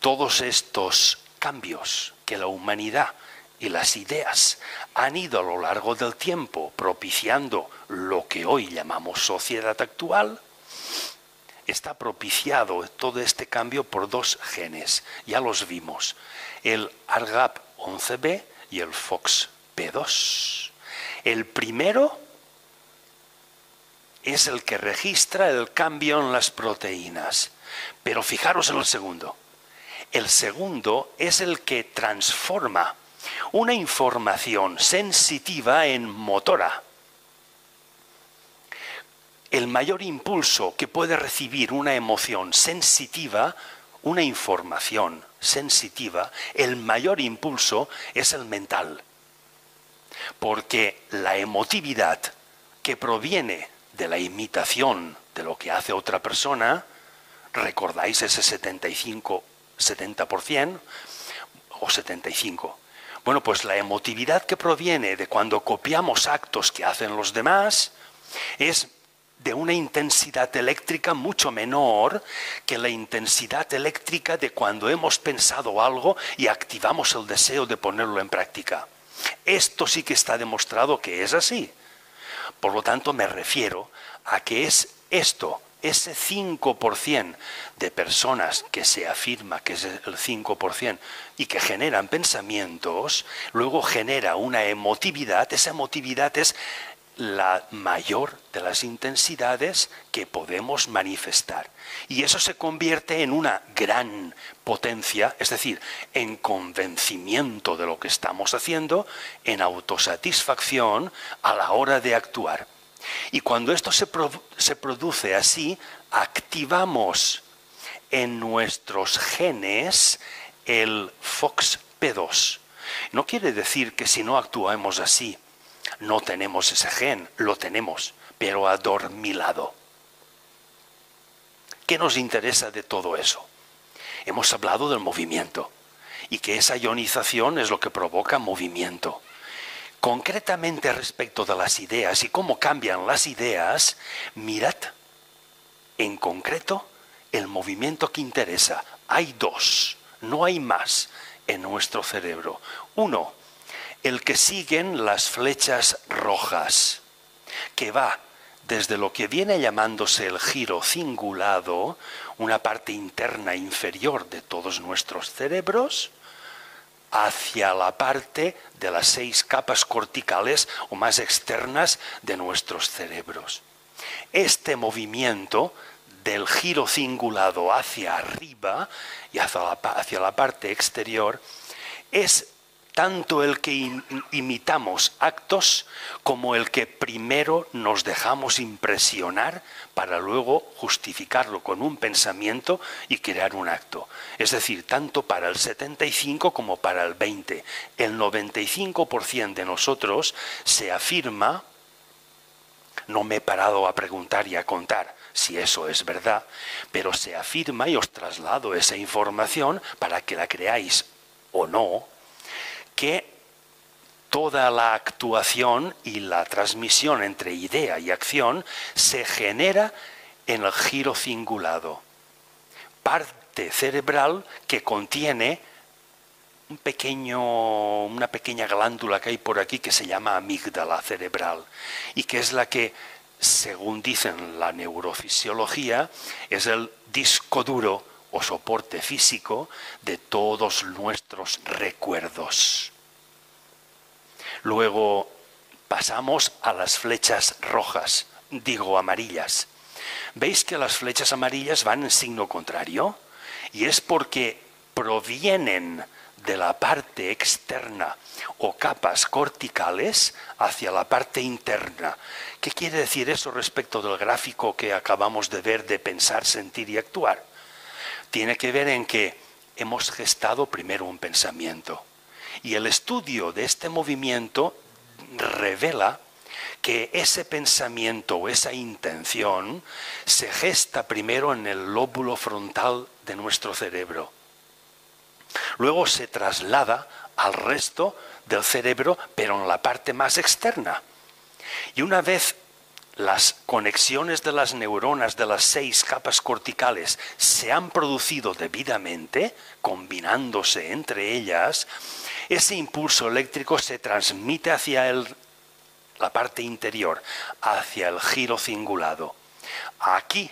Todos estos cambios que la humanidad y las ideas han ido a lo largo del tiempo propiciando lo que hoy llamamos sociedad actual, está propiciado todo este cambio por dos genes, ya los vimos, el ARGAP11B y el FOXP2. El primero es el que registra el cambio en las proteínas, pero fijaros en el segundo. El segundo es el que transforma una información sensitiva en motora. El mayor impulso que puede recibir una emoción sensitiva, una información sensitiva, el mayor impulso es el mental. Porque la emotividad que proviene de la imitación de lo que hace otra persona, ¿recordáis ese 70% o 75%? Bueno, pues la emotividad que proviene de cuando copiamos actos que hacen los demás es de una intensidad eléctrica mucho menor que la intensidad eléctrica de cuando hemos pensado algo y activamos el deseo de ponerlo en práctica. Esto sí que está demostrado que es así. Por lo tanto, me refiero a que es esto, ese 5% de personas que se afirma que es el 5% y que generan pensamientos, luego genera una emotividad. Esa emotividad es la mayor de las intensidades que podemos manifestar. Y eso se convierte en una gran potencia, es decir, en convencimiento de lo que estamos haciendo, en autosatisfacción a la hora de actuar. Y cuando esto se produce así, activamos en nuestros genes el FOXP2. No quiere decir que si no actuamos así, no tenemos ese gen, lo tenemos, pero adormilado. ¿Qué nos interesa de todo eso? Hemos hablado del movimiento y que esa ionización es lo que provoca movimiento. Concretamente respecto de las ideas y cómo cambian las ideas, mirad en concreto el movimiento que interesa. Hay dos, no hay más en nuestro cerebro. Uno, el que siguen las flechas rojas, que va desde lo que viene llamándose el giro cingulado, una parte interna inferior de todos nuestros cerebros, hacia la parte de las 6 capas corticales o más externas de nuestros cerebros. Este movimiento del giro cingulado hacia arriba y hacia la parte exterior es tanto el que imitamos actos como el que primero nos dejamos impresionar para luego justificarlo con un pensamiento y crear un acto. Es decir, tanto para el 75 como para el 20. El 95% de nosotros se afirma, no me he parado a preguntar y a contar si eso es verdad, pero se afirma, y os traslado esa información para que la creáis o no, que toda la actuación y la transmisión entre idea y acción se genera en el giro cingulado. Parte cerebral que contiene una pequeña glándula que hay por aquí que se llama amígdala cerebral y que es la que, según dicen la neurofisiología, es el disco duro o soporte físico de todos nuestros recuerdos. Luego pasamos a las flechas rojas, digo amarillas. ¿Veis que las flechas amarillas van en signo contrario? Y es porque provienen de la parte externa o capas corticales hacia la parte interna. ¿Qué quiere decir eso respecto del gráfico que acabamos de ver de pensar, sentir y actuar? Tiene que ver en que hemos gestado primero un pensamiento y el estudio de este movimiento revela que ese pensamiento o esa intención se gesta primero en el lóbulo frontal de nuestro cerebro. Luego se traslada al resto del cerebro, pero en la parte más externa. Y una vez las conexiones de las neuronas de las 6 capas corticales se han producido debidamente, combinándose entre ellas, ese impulso eléctrico se transmite hacia la parte interior, hacia el giro cingulado. Aquí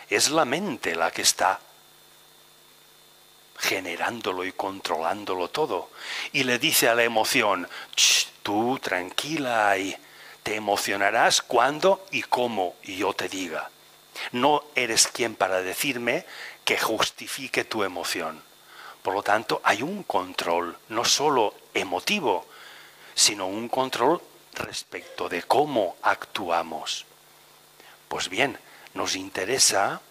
es la mente la que está generándolo y controlándolo todo. Y le dice a la emoción, tú tranquila y te emocionarás cuando y cómo yo te diga. No eres quien para decirme que justifique tu emoción. Por lo tanto, hay un control, no solo emotivo, sino un control respecto de cómo actuamos. Pues bien, nos interesa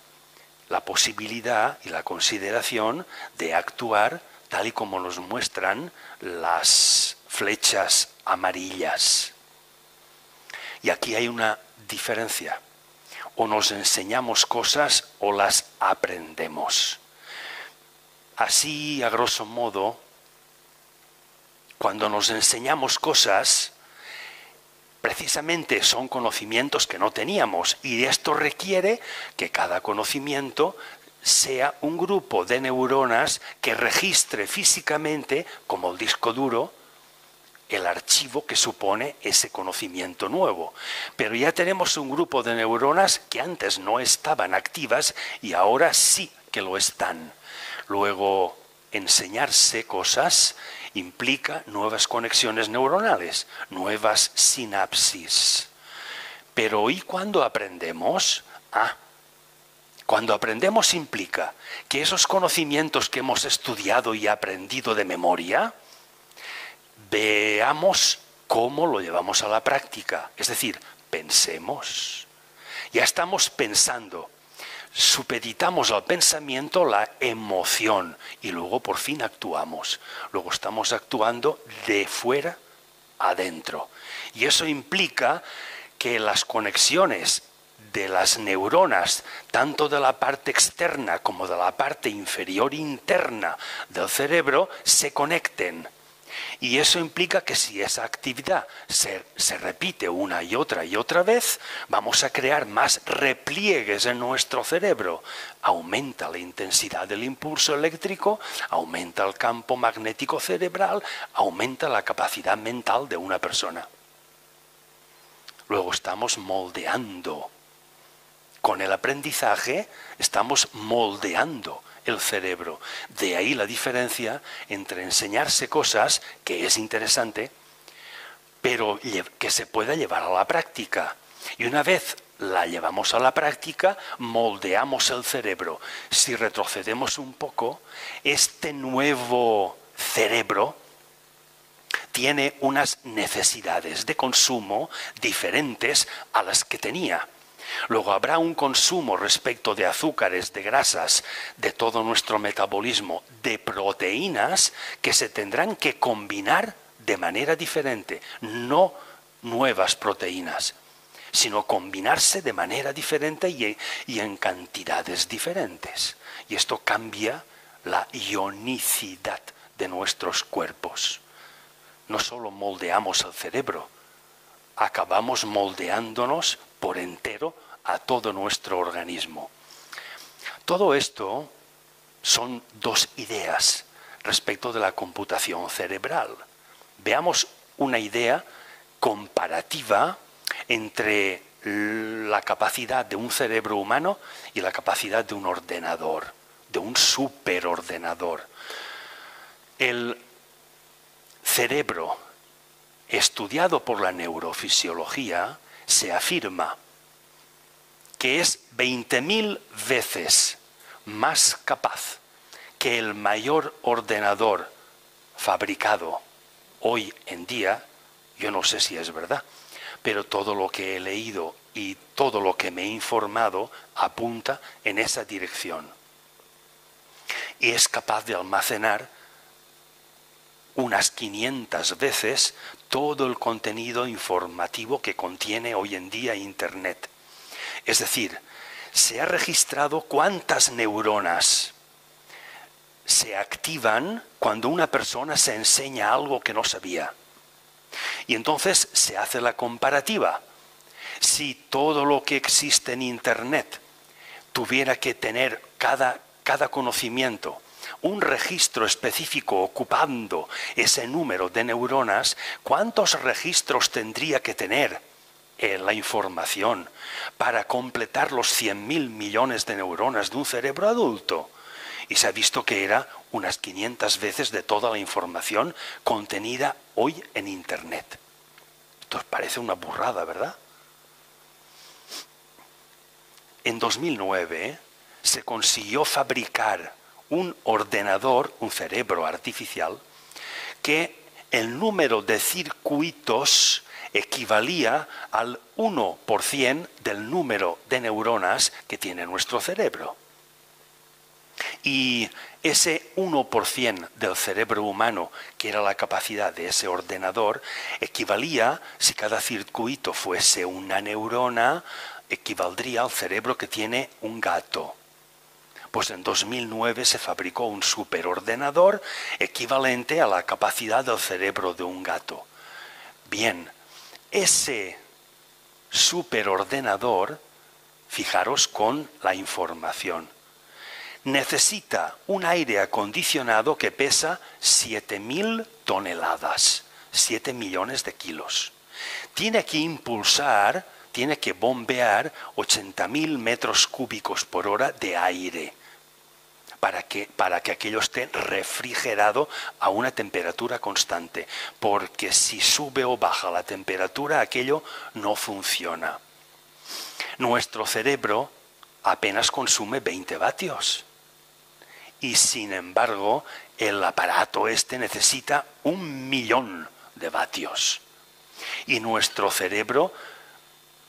la posibilidad y la consideración de actuar tal y como nos muestran las flechas amarillas. Y aquí hay una diferencia. O nos enseñamos cosas o las aprendemos. Así, a grosso modo, cuando nos enseñamos cosas, precisamente son conocimientos que no teníamos y esto requiere que cada conocimiento sea un grupo de neuronas que registre físicamente, como el disco duro, el archivo que supone ese conocimiento nuevo. Pero ya tenemos un grupo de neuronas que antes no estaban activas y ahora sí que lo están. Luego, enseñarse cosas implica nuevas conexiones neuronales, nuevas sinapsis. Pero ¿y cuando aprendemos? Cuando aprendemos implica que esos conocimientos que hemos estudiado y aprendido de memoria, veamos cómo lo llevamos a la práctica. Es decir, pensemos. Ya estamos pensando. Supeditamos al pensamiento la emoción y luego por fin actuamos. Luego estamos actuando de fuera adentro. Y eso implica que las conexiones de las neuronas, tanto de la parte externa como de la parte inferior interna del cerebro, se conecten. Y eso implica que si esa actividad se repite una y otra vez, vamos a crear más repliegues en nuestro cerebro. Aumenta la intensidad del impulso eléctrico, aumenta el campo magnético cerebral, aumenta la capacidad mental de una persona. Luego estamos moldeando. Con el aprendizaje estamos moldeando el cerebro. De ahí la diferencia entre enseñarse cosas, que es interesante, pero que se pueda llevar a la práctica. Y una vez la llevamos a la práctica, moldeamos el cerebro. Si retrocedemos un poco, este nuevo cerebro tiene unas necesidades de consumo diferentes a las que tenía. Luego habrá un consumo respecto de azúcares, de grasas, de todo nuestro metabolismo, de proteínas que se tendrán que combinar de manera diferente. No nuevas proteínas, sino combinarse de manera diferente y en cantidades diferentes. Y esto cambia la ionicidad de nuestros cuerpos. No solo moldeamos el cerebro, acabamos moldeándonos por entero a todo nuestro organismo. Todo esto son dos ideas respecto de la computación cerebral. Veamos una idea comparativa entre la capacidad de un cerebro humano y la capacidad de un ordenador, de un superordenador. El cerebro estudiado por la neurofisiología se afirma que es 20.000 veces más capaz que el mayor ordenador fabricado hoy en día. Yo no sé si es verdad, pero todo lo que he leído y todo lo que me he informado apunta en esa dirección. Y es capaz de almacenar unas 500 veces todo el contenido informativo que contiene hoy en día Internet. Es decir, se ha registrado cuántas neuronas se activan cuando una persona se enseña algo que no sabía. Y entonces se hace la comparativa. Si todo lo que existe en Internet tuviera que tener cada conocimiento un registro específico ocupando ese número de neuronas, ¿cuántos registros tendría que tener la información para completar los 100.000 millones de neuronas de un cerebro adulto? Y se ha visto que era unas 500 veces de toda la información contenida hoy en Internet. Esto os parece una burrada, ¿verdad? En 2009 se consiguió fabricar un ordenador, un cerebro artificial, que el número de circuitos equivalía al 1% del número de neuronas que tiene nuestro cerebro. Y ese 1% del cerebro humano, que era la capacidad de ese ordenador, equivalía, si cada circuito fuese una neurona, equivaldría al cerebro que tiene un gato. Pues en 2009 se fabricó un superordenador equivalente a la capacidad del cerebro de un gato. Bien, ese superordenador, fijaros con la información, necesita un aire acondicionado que pesa 7.000 toneladas, 7 millones de kilos. Tiene que impulsar, tiene que bombear 80.000 metros cúbicos por hora de aire para que aquello esté refrigerado a una temperatura constante, porque si sube o baja la temperatura, aquello no funciona. Nuestro cerebro apenas consume 20 vatios. Y sin embargo, el aparato este necesita 1.000.000 de vatios. Y nuestro cerebro,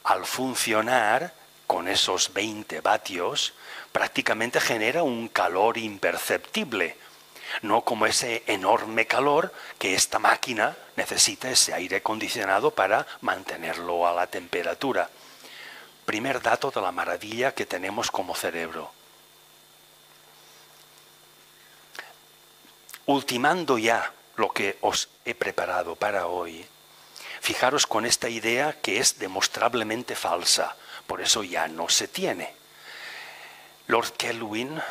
al funcionar con esos 20 vatios, prácticamente genera un calor imperceptible. No como ese enorme calor que esta máquina necesita, ese aire acondicionado para mantenerlo a la temperatura. Primer dato de la maravilla que tenemos como cerebro. Ultimando ya lo que os he preparado para hoy, fijaros con esta idea que es demostrablemente falsa, por eso ya no se tiene. Lord Kelvin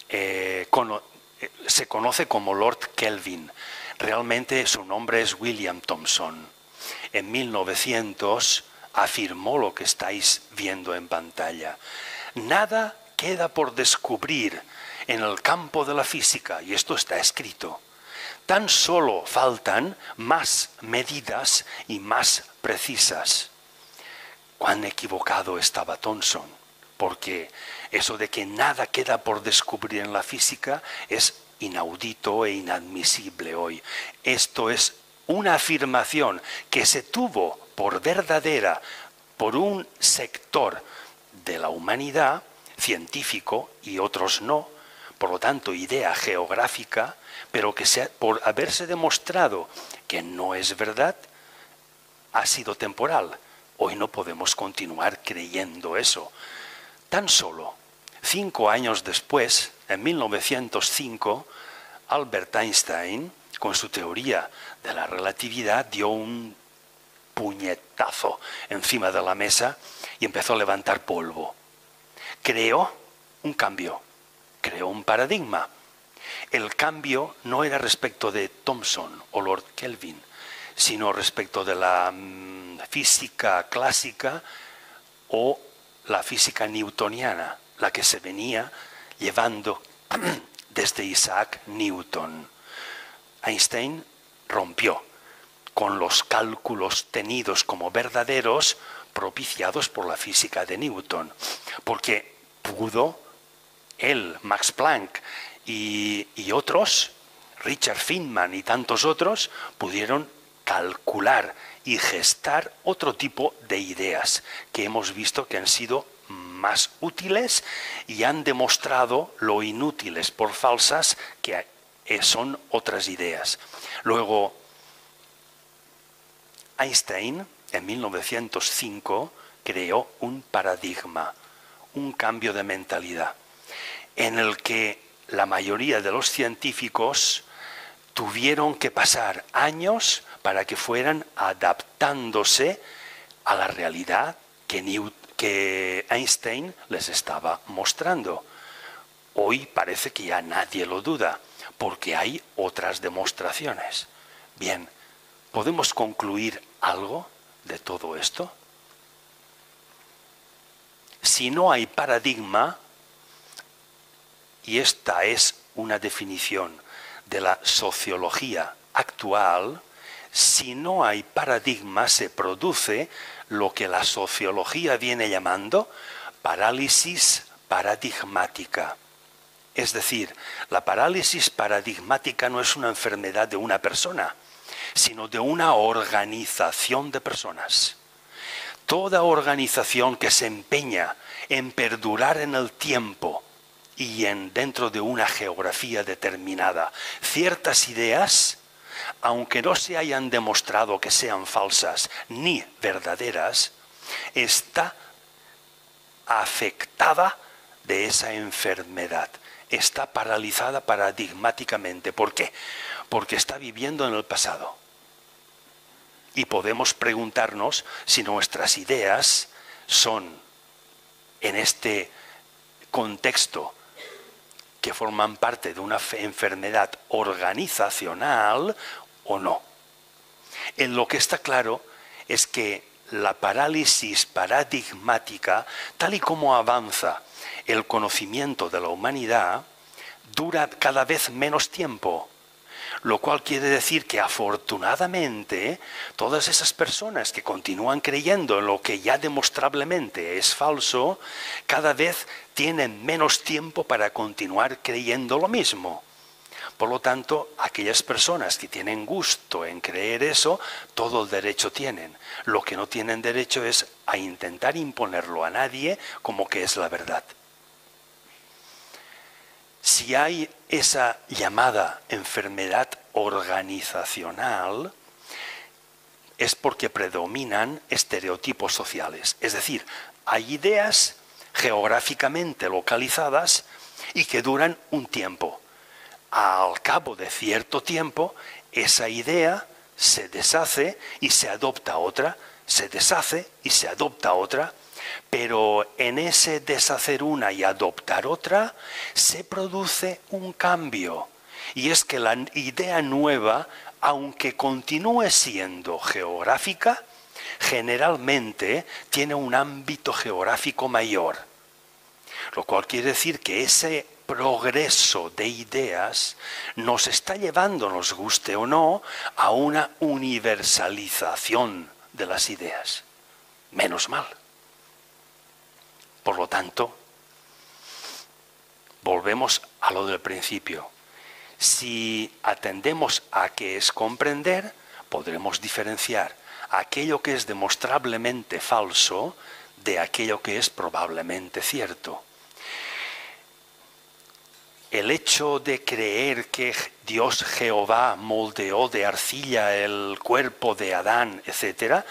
se conoce como Lord Kelvin, realmente su nombre es William Thomson. En 1900 afirmó lo que estáis viendo en pantalla. Nada queda por descubrir en el campo de la física, y esto está escrito. Tan solo faltan más medidas y más precisas. Cuán equivocado estaba Thomson, porque eso de que nada queda por descubrir en la física es inaudito e inadmisible hoy. Esto es una afirmación que se tuvo por verdadera por un sector de la humanidad, científico y otros no, por lo tanto idea geográfica, pero que por haberse demostrado que no es verdad, ha sido temporal. Hoy no podemos continuar creyendo eso. Tan solo 5 años después, en 1905, Albert Einstein, con su teoría de la relatividad, dio un puñetazo encima de la mesa y empezó a levantar polvo. Creó un cambio, creó un paradigma. El cambio no era respecto de Thomson o Lord Kelvin, sino respecto de la física clásica o la física newtoniana, la que se venía llevando desde Isaac Newton. Einstein rompió con los cálculos tenidos como verdaderos propiciados por la física de Newton, porque pudo él, Max Planck y otros, Richard Feynman y tantos otros, pudieron calcular y gestar otro tipo de ideas que hemos visto que han sido más útiles y han demostrado lo inútiles por falsas que son otras ideas. Luego, Einstein, en 1905, creó un paradigma, un cambio de mentalidad, en el que la mayoría de los científicos tuvieron que pasar años para que fueran adaptándose a la realidad que Einstein les estaba mostrando. Hoy parece que ya nadie lo duda, porque hay otras demostraciones. Bien, ¿podemos concluir algo de todo esto? Si no hay paradigma, y esta es una definición de la sociología actual, si no hay paradigma se produce lo que la sociología viene llamando parálisis paradigmática. Es decir, la parálisis paradigmática no es una enfermedad de una persona, sino de una organización de personas. Toda organización que se empeña en perdurar en el tiempo y dentro de una geografía determinada ciertas ideas, aunque no se hayan demostrado que sean falsas ni verdaderas, está afectada de esa enfermedad, está paralizada paradigmáticamente. ¿Por qué? Porque está viviendo en el pasado. Y podemos preguntarnos si nuestras ideas son, en este contexto, que forman parte de una enfermedad organizacional o no. En lo que está claro es que la parálisis paradigmática, tal y como avanza el conocimiento de la humanidad, dura cada vez menos tiempo. Lo cual quiere decir que afortunadamente todas esas personas que continúan creyendo en lo que ya demostrablemente es falso, cada vez tienen menos tiempo para continuar creyendo lo mismo. Por lo tanto, aquellas personas que tienen gusto en creer eso, todo el derecho tienen. Lo que no tienen derecho es a intentar imponerlo a nadie como que es la verdad. Si hay esa llamada enfermedad organizacional, es porque predominan estereotipos sociales. Es decir, hay ideas geográficamente localizadas y que duran un tiempo. Al cabo de cierto tiempo, esa idea se deshace y se adopta otra, se deshace y se adopta otra. Pero en ese deshacer una y adoptar otra, se produce un cambio. Y es que la idea nueva, aunque continúe siendo geográfica, generalmente tiene un ámbito geográfico mayor. Lo cual quiere decir que ese progreso de ideas nos está llevando, nos guste o no, a una universalización de las ideas. Menos mal. Por lo tanto, volvemos a lo del principio. Si atendemos a qué es comprender, podremos diferenciar aquello que es demostrablemente falso de aquello que es probablemente cierto. El hecho de creer que Dios Jehová moldeó de arcilla el cuerpo de Adán, etc.,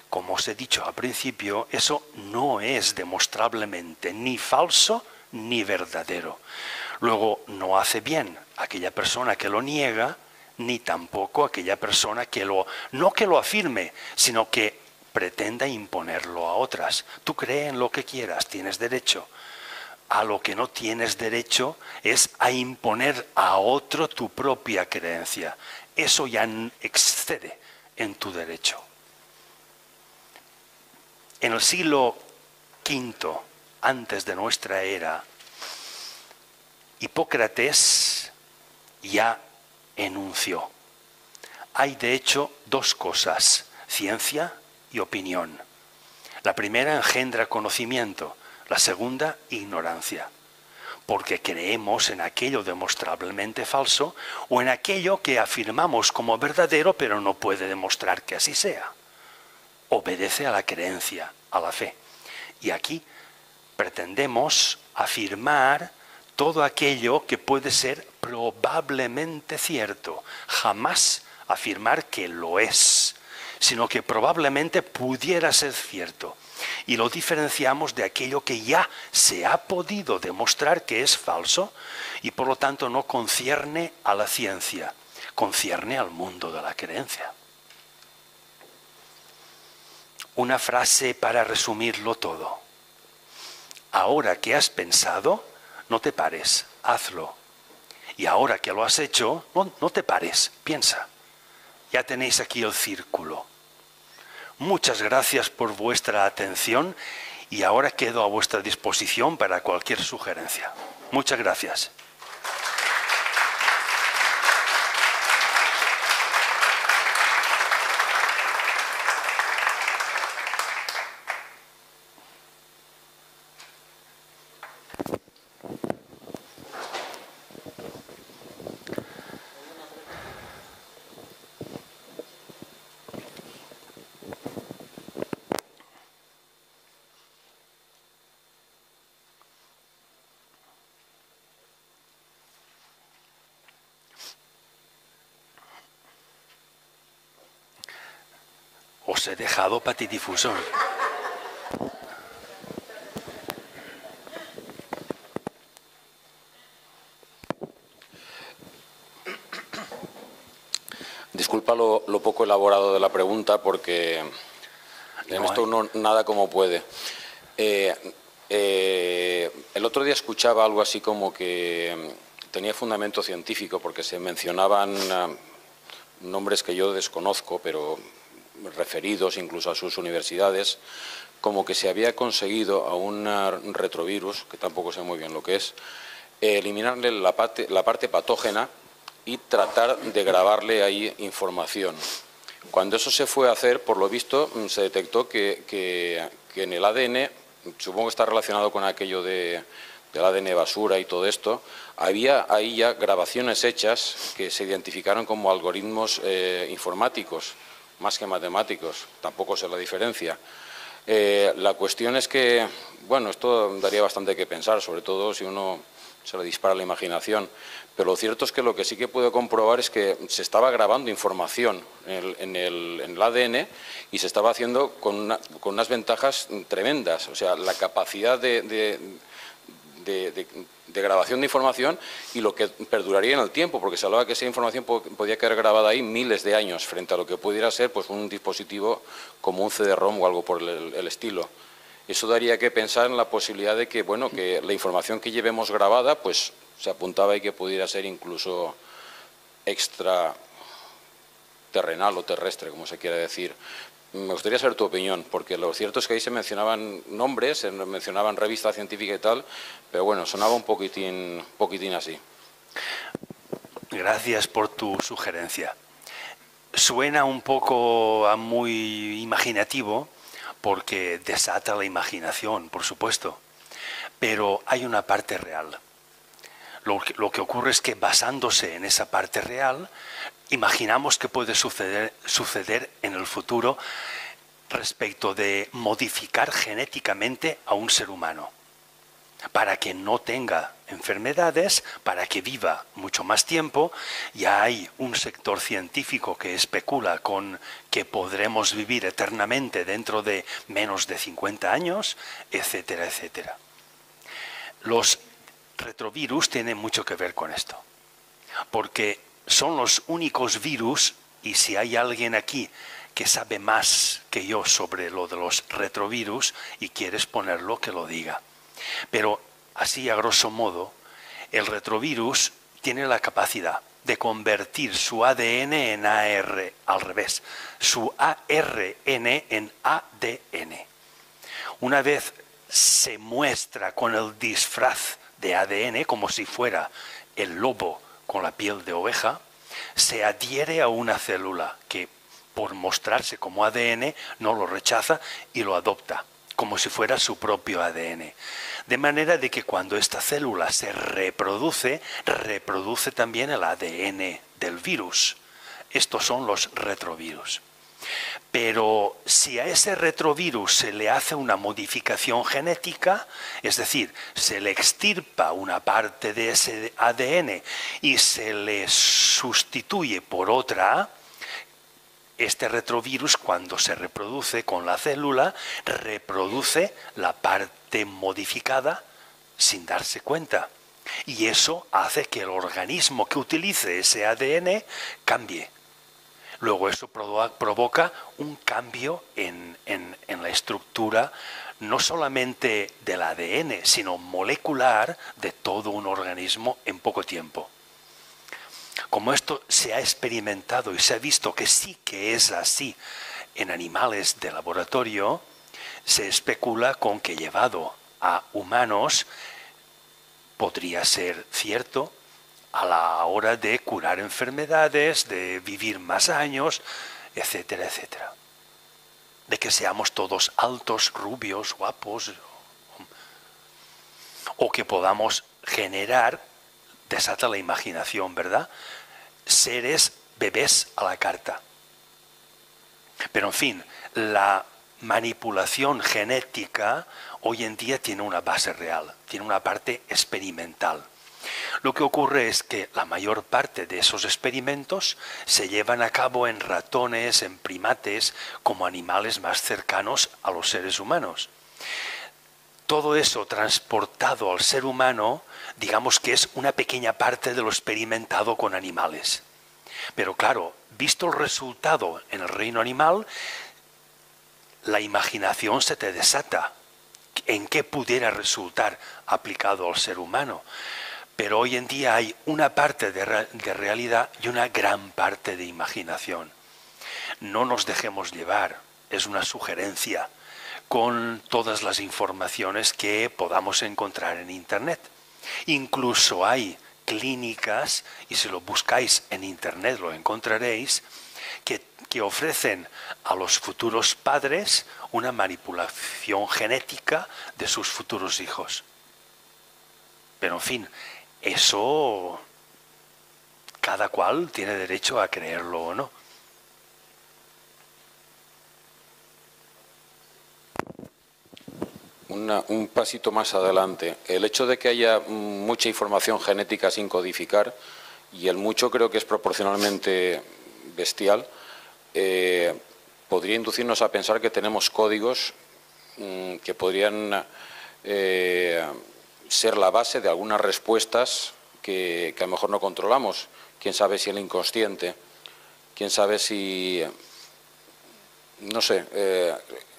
como os he dicho al principio, eso no es demostrablemente ni falso ni verdadero. Luego, no hace bien aquella persona que lo niega, ni tampoco aquella persona que no que lo afirme, sino que pretenda imponerlo a otras. Tú cree en lo que quieras, tienes derecho. A lo que no tienes derecho es a imponer a otro tu propia creencia. Eso ya excede en tu derecho. En el siglo V, antes de nuestra era, Hipócrates ya enunció. Hay de hecho dos cosas, ciencia y opinión. La primera engendra conocimiento, la segunda ignorancia, porque creemos en aquello demostrablemente falso o en aquello que afirmamos como verdadero pero no puede demostrar que así sea. Obedece a la creencia, a la fe. Y aquí pretendemos afirmar todo aquello que puede ser probablemente cierto. Jamás afirmar que lo es, sino que probablemente pudiera ser cierto. Y lo diferenciamos de aquello que ya se ha podido demostrar que es falso y por lo tanto no concierne a la ciencia, concierne al mundo de la creencia. Una frase para resumirlo todo. Ahora que has pensado, no te pares, hazlo. Y ahora que lo has hecho, no te pares, piensa. Ya tenéis aquí el círculo. Muchas gracias por vuestra atención y ahora quedo a vuestra disposición para cualquier sugerencia. Muchas gracias. Os he dejado patidifusor. Disculpa lo poco elaborado de la pregunta, porque en esto uno nada como puede. El otro día escuchaba algo así como que tenía fundamento científico, porque se mencionaban nombres que yo desconozco, pero referidos incluso a sus universidades, como que se había conseguido a un retrovirus, que tampoco sé muy bien lo que es, eliminarle la parte patógena y tratar de grabarle ahí información. Cuando eso se fue a hacer, por lo visto, se detectó que en el ADN, supongo que está relacionado con aquello del ADN basura y todo esto, había ahí ya grabaciones hechas que se identificaron como algoritmos informáticos, más que matemáticos, tampoco sé la diferencia. La cuestión es que, bueno, esto daría bastante que pensar, sobre todo si uno se le dispara la imaginación, pero lo cierto es que lo que sí que puedo comprobar es que se estaba grabando información en el ADN y se estaba haciendo con unas ventajas tremendas. O sea, la capacidad de grabación de información y lo que perduraría en el tiempo, porque se hablaba que esa información podía quedar grabada ahí miles de años, frente a lo que pudiera ser pues un dispositivo como un CD-ROM o algo por el estilo. Eso daría que pensar en la posibilidad de que, bueno, que la información que llevemos grabada, pues se apuntaba y que pudiera ser incluso extraterrenal o terrestre, como se quiera decir. Me gustaría saber tu opinión, porque lo cierto es que ahí se mencionaban nombres, se mencionaban revistas científicas y tal, pero bueno, sonaba un poquitín así. Gracias por tu sugerencia. Suena un poco muy imaginativo, porque desata la imaginación, por supuesto, pero hay una parte real. Lo que ocurre es que basándose en esa parte real, imaginamos que puede suceder en el futuro respecto de modificar genéticamente a un ser humano para que no tenga enfermedades, para que viva mucho más tiempo. Ya hay un sector científico que especula con que podremos vivir eternamente dentro de menos de 50 años, etcétera, etcétera. Los retrovirus tienen mucho que ver con esto, porque son los únicos virus, y si hay alguien aquí que sabe más que yo sobre lo de los retrovirus y quieres ponerlo, que lo diga. Pero así, a grosso modo, el retrovirus tiene la capacidad de convertir su ADN en AR, al revés, su ARN en ADN. Una vez se muestra con el disfraz de ADN, como si fuera el lobo con la piel de oveja, se adhiere a una célula que, por mostrarse como ADN, no lo rechaza y lo adopta, como si fuera su propio ADN. De manera de que cuando esta célula se reproduce, reproduce también el ADN del virus. Estos son los retrovirus. Pero si a ese retrovirus se le hace una modificación genética, es decir, se le extirpa una parte de ese ADN y se le sustituye por otra, este retrovirus, cuando se reproduce con la célula, reproduce la parte modificada sin darse cuenta. Y eso hace que el organismo que utilice ese ADN cambie. Luego eso provoca un cambio en la estructura, no solamente del ADN, sino molecular de todo un organismo en poco tiempo. Como esto se ha experimentado y se ha visto que sí que es así en animales de laboratorio, se especula con que llevado a humanos podría ser cierto a la hora de curar enfermedades, de vivir más años, etcétera, etcétera. De que seamos todos altos, rubios, guapos, o que podamos generar, desata la imaginación, ¿verdad?, seres, bebés a la carta. Pero en fin, la manipulación genética hoy en día tiene una base real, tiene una parte experimental. Lo que ocurre es que la mayor parte de esos experimentos se llevan a cabo en ratones, en primates, como animales más cercanos a los seres humanos. Todo eso transportado al ser humano, digamos que es una pequeña parte de lo experimentado con animales. Pero claro, visto el resultado en el reino animal, la imaginación se te desata. ¿En qué pudiera resultar aplicado al ser humano? Pero hoy en día hay una parte de realidad y una gran parte de imaginación. No nos dejemos llevar, es una sugerencia, con todas las informaciones que podamos encontrar en Internet. Incluso hay clínicas, y si lo buscáis en Internet lo encontraréis, que ofrecen a los futuros padres una manipulación genética de sus futuros hijos. Pero en fin, eso cada cual tiene derecho a creerlo o no. Un pasito más adelante. El hecho de que haya mucha información genética sin codificar, y el mucho creo que es proporcionalmente bestial, podría inducirnos a pensar que tenemos códigos que podrían ser la base de algunas respuestas que a lo mejor no controlamos. Quién sabe si el inconsciente, quién sabe si, no sé,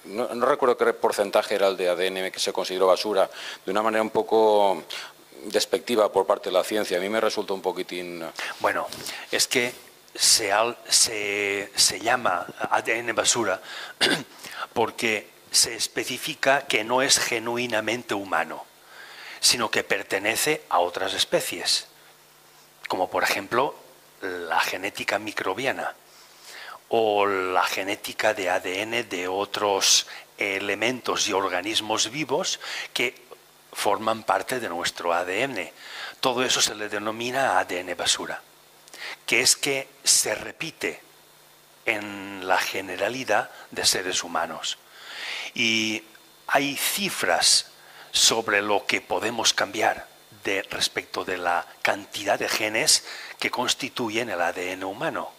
no recuerdo qué porcentaje era el de ADN que se consideró basura, de una manera un poco despectiva por parte de la ciencia. A mí me resulta un poquitín... Bueno, es que se llama ADN basura porque se especifica que no es genuinamente humano, sino que pertenece a otras especies, como por ejemplo la genética microbiana o la genética de ADN de otros elementos y organismos vivos que forman parte de nuestro ADN. Todo eso se le denomina ADN basura, que es que se repite en la generalidad de seres humanos. Y hay cifras sobre lo que podemos cambiar respecto de la cantidad de genes que constituyen el ADN humano.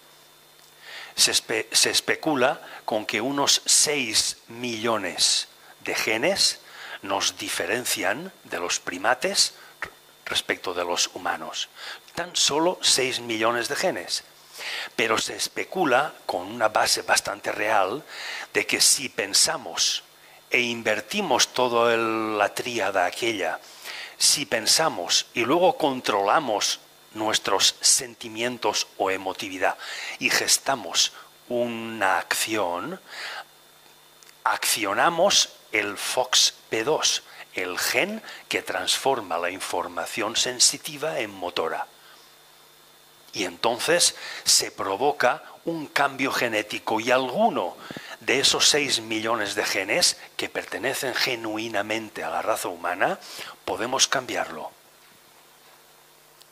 Se especula con que unos 6 millones de genes nos diferencian de los primates respecto de los humanos. Tan solo 6 millones de genes. Pero se especula con una base bastante real de que si pensamos e invertimos toda la tríada aquella, si pensamos y luego controlamos nuestros sentimientos o emotividad y gestamos una acción, accionamos el FOXP2, el gen que transforma la información sensitiva en motora. Y entonces se provoca un cambio genético y alguno de esos 6 millones de genes que pertenecen genuinamente a la raza humana, podemos cambiarlo.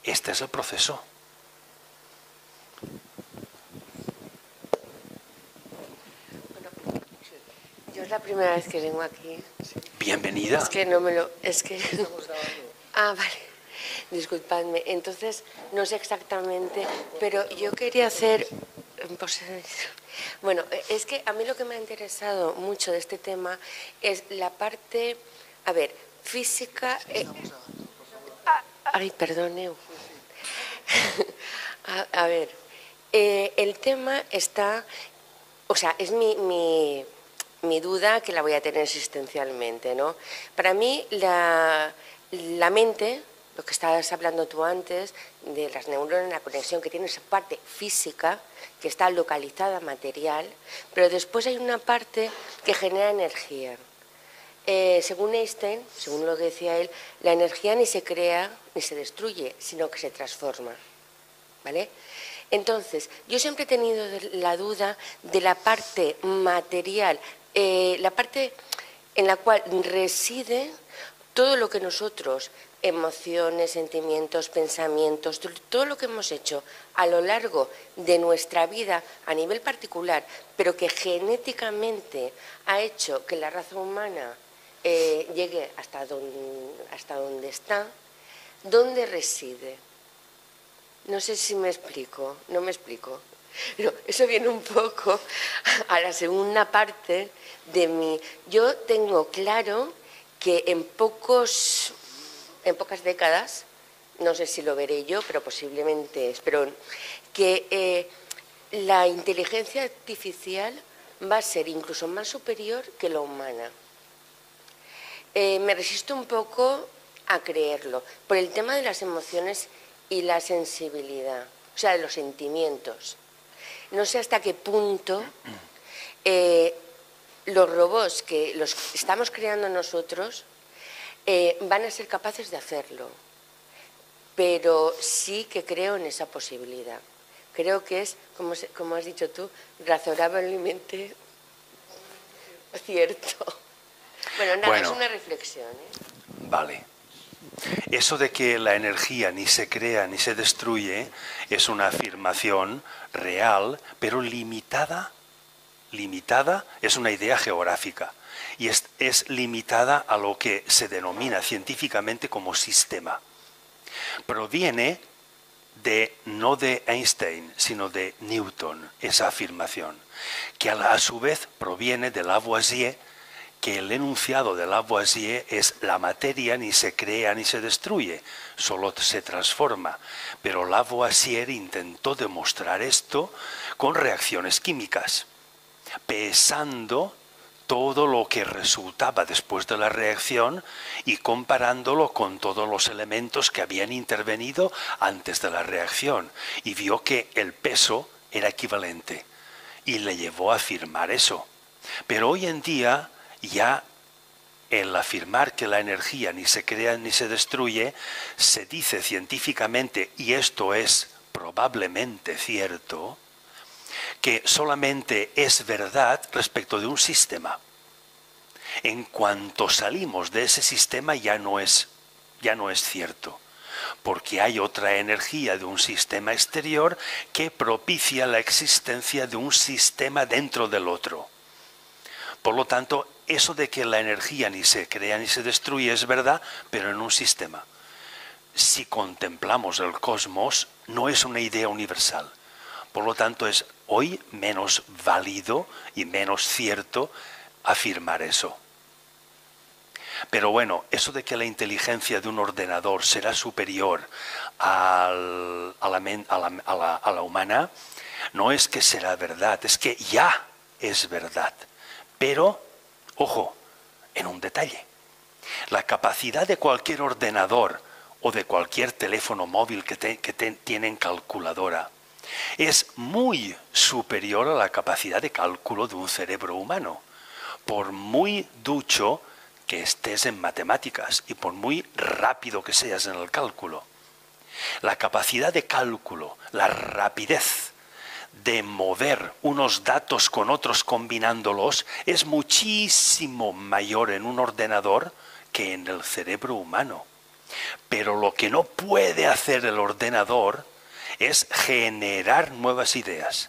Este es el proceso. Bueno, yo es la primera vez que vengo aquí. Bienvenida. Es que no me lo... Es que... Ah, vale. Disculpadme. Entonces, no sé exactamente, pero yo quería hacer... Bueno, es que a mí lo que me ha interesado mucho de este tema es la parte, a ver, física... Ay, perdone. A ver, el tema está... O sea, es mi duda que la voy a tener existencialmente, ¿no? Para mí, la mente... Lo que estabas hablando tú antes, de las neuronas, la conexión que tiene esa parte física, que está localizada, material, pero después hay una parte que genera energía. Según Einstein, según lo que decía él, la energía ni se crea ni se destruye, sino que se transforma. ¿Vale? Entonces, yo siempre he tenido la duda de la parte material, la parte en la cual reside todo lo que nosotros, emociones, sentimientos, pensamientos, todo lo que hemos hecho a lo largo de nuestra vida a nivel particular, pero que genéticamente ha hecho que la raza humana llegue hasta donde está, ¿dónde reside? No sé si me explico, no me explico. No, eso viene un poco a la segunda parte de mi... Yo tengo claro que en pocas décadas no sé si lo veré yo, pero posiblemente, espero que la inteligencia artificial va a ser incluso más superior que la humana. Me resisto un poco a creerlo, por el tema de las emociones y la sensibilidad, o sea, de los sentimientos. No sé hasta qué punto los robots que los estamos creando nosotros van a ser capaces de hacerlo, pero sí que creo en esa posibilidad. Creo que es, como has dicho tú, razonablemente cierto. Bueno, nada, es una reflexión, ¿eh? Vale. Eso de que la energía ni se crea ni se destruye es una afirmación real, pero limitada. Limitada es una idea geográfica y es limitada a lo que se denomina científicamente como sistema. Proviene no de Einstein, sino de Newton, esa afirmación, que a su vez proviene de Lavoisier, que el enunciado de Lavoisier es la materia ni se crea ni se destruye, solo se transforma. Pero Lavoisier intentó demostrar esto con reacciones químicas, pesando todo lo que resultaba después de la reacción y comparándolo con todos los elementos que habían intervenido antes de la reacción, y vio que el peso era equivalente y le llevó a afirmar eso. Pero hoy en día ya el afirmar que la energía ni se crea ni se destruye se dice científicamente, y esto es probablemente cierto, que solamente es verdad respecto de un sistema. En cuanto salimos de ese sistema ya no es cierto, porque hay otra energía de un sistema exterior que propicia la existencia de un sistema dentro del otro. Por lo tanto, eso de que la energía ni se crea ni se destruye es verdad, pero en un sistema. Si contemplamos el cosmos, no es una idea universal. Por lo tanto, es hoy menos válido y menos cierto afirmar eso. Pero bueno, eso de que la inteligencia de un ordenador será superior a la humana, no es que será verdad, es que ya es verdad. Pero, ojo, en un detalle. La capacidad de cualquier ordenador o de cualquier teléfono móvil que tienen calculadora es muy superior a la capacidad de cálculo de un cerebro humano, por muy ducho que estés en matemáticas y por muy rápido que seas en el cálculo. La capacidad de cálculo, la rapidez de mover unos datos con otros combinándolos es muchísimo mayor en un ordenador que en el cerebro humano. Pero lo que no puede hacer el ordenador es generar nuevas ideas,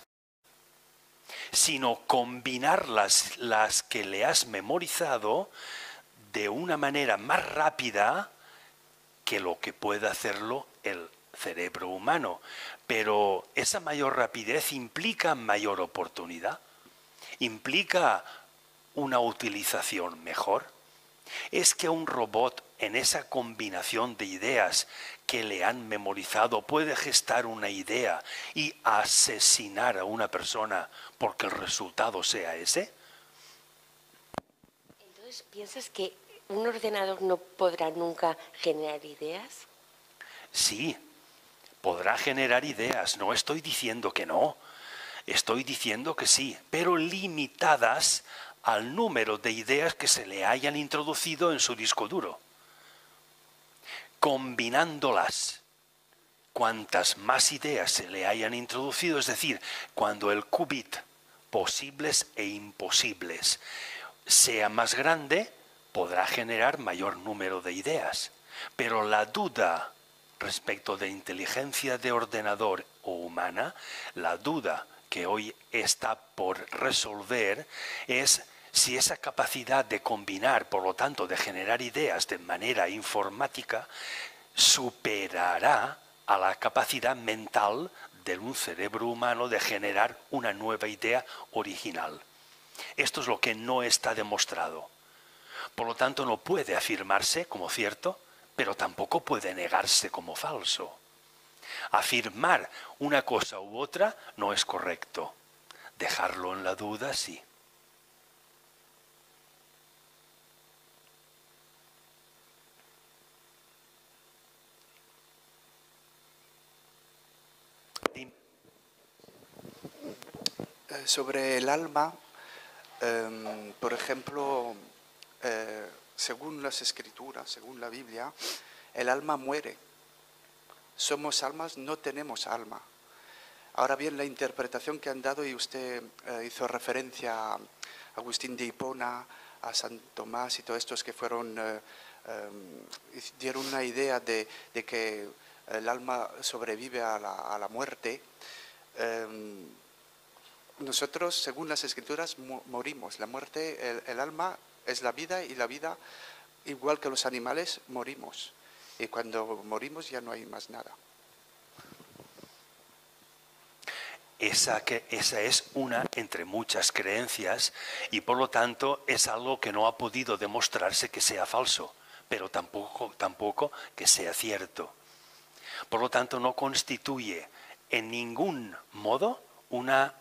sino combinar las que le has memorizado de una manera más rápida que lo que puede hacerlo el cerebro humano. Pero esa mayor rapidez implica mayor oportunidad, implica una utilización mejor. Es que un robot, en esa combinación de ideas que le han memorizado, puede gestar una idea y asesinar a una persona porque el resultado sea ese. Entonces, ¿piensas que un ordenador no podrá nunca generar ideas? Sí, podrá generar ideas, no estoy diciendo que no, estoy diciendo que sí, pero limitadas al número de ideas que se le hayan introducido en su disco duro. Combinándolas, cuantas más ideas se le hayan introducido, es decir, cuando el qubit, posibles e imposibles, sea más grande, podrá generar mayor número de ideas. Pero la duda respecto de inteligencia de ordenador o humana, la duda que hoy está por resolver es si esa capacidad de combinar, por lo tanto de generar ideas de manera informática, superará a la capacidad mental de un cerebro humano de generar una nueva idea original. Esto es lo que no está demostrado. Por lo tanto, no puede afirmarse como cierto, pero tampoco puede negarse como falso. Afirmar una cosa u otra no es correcto. Dejarlo en la duda, sí. Sobre el alma, por ejemplo, según las escrituras, según la Biblia, el alma muere. Somos almas, no tenemos alma. Ahora bien, la interpretación que han dado, y usted hizo referencia a Agustín de Hipona, a San Tomás y todos estos que fueron, dieron una idea de que el alma sobrevive a la muerte. Nosotros, según las escrituras, morimos. La muerte, el alma es la vida, y la vida, igual que los animales, morimos. Y cuando morimos ya no hay más nada. Esa es una entre muchas creencias, y por lo tanto es algo que no ha podido demostrarse que sea falso, pero tampoco que sea cierto. Por lo tanto, no constituye en ningún modo una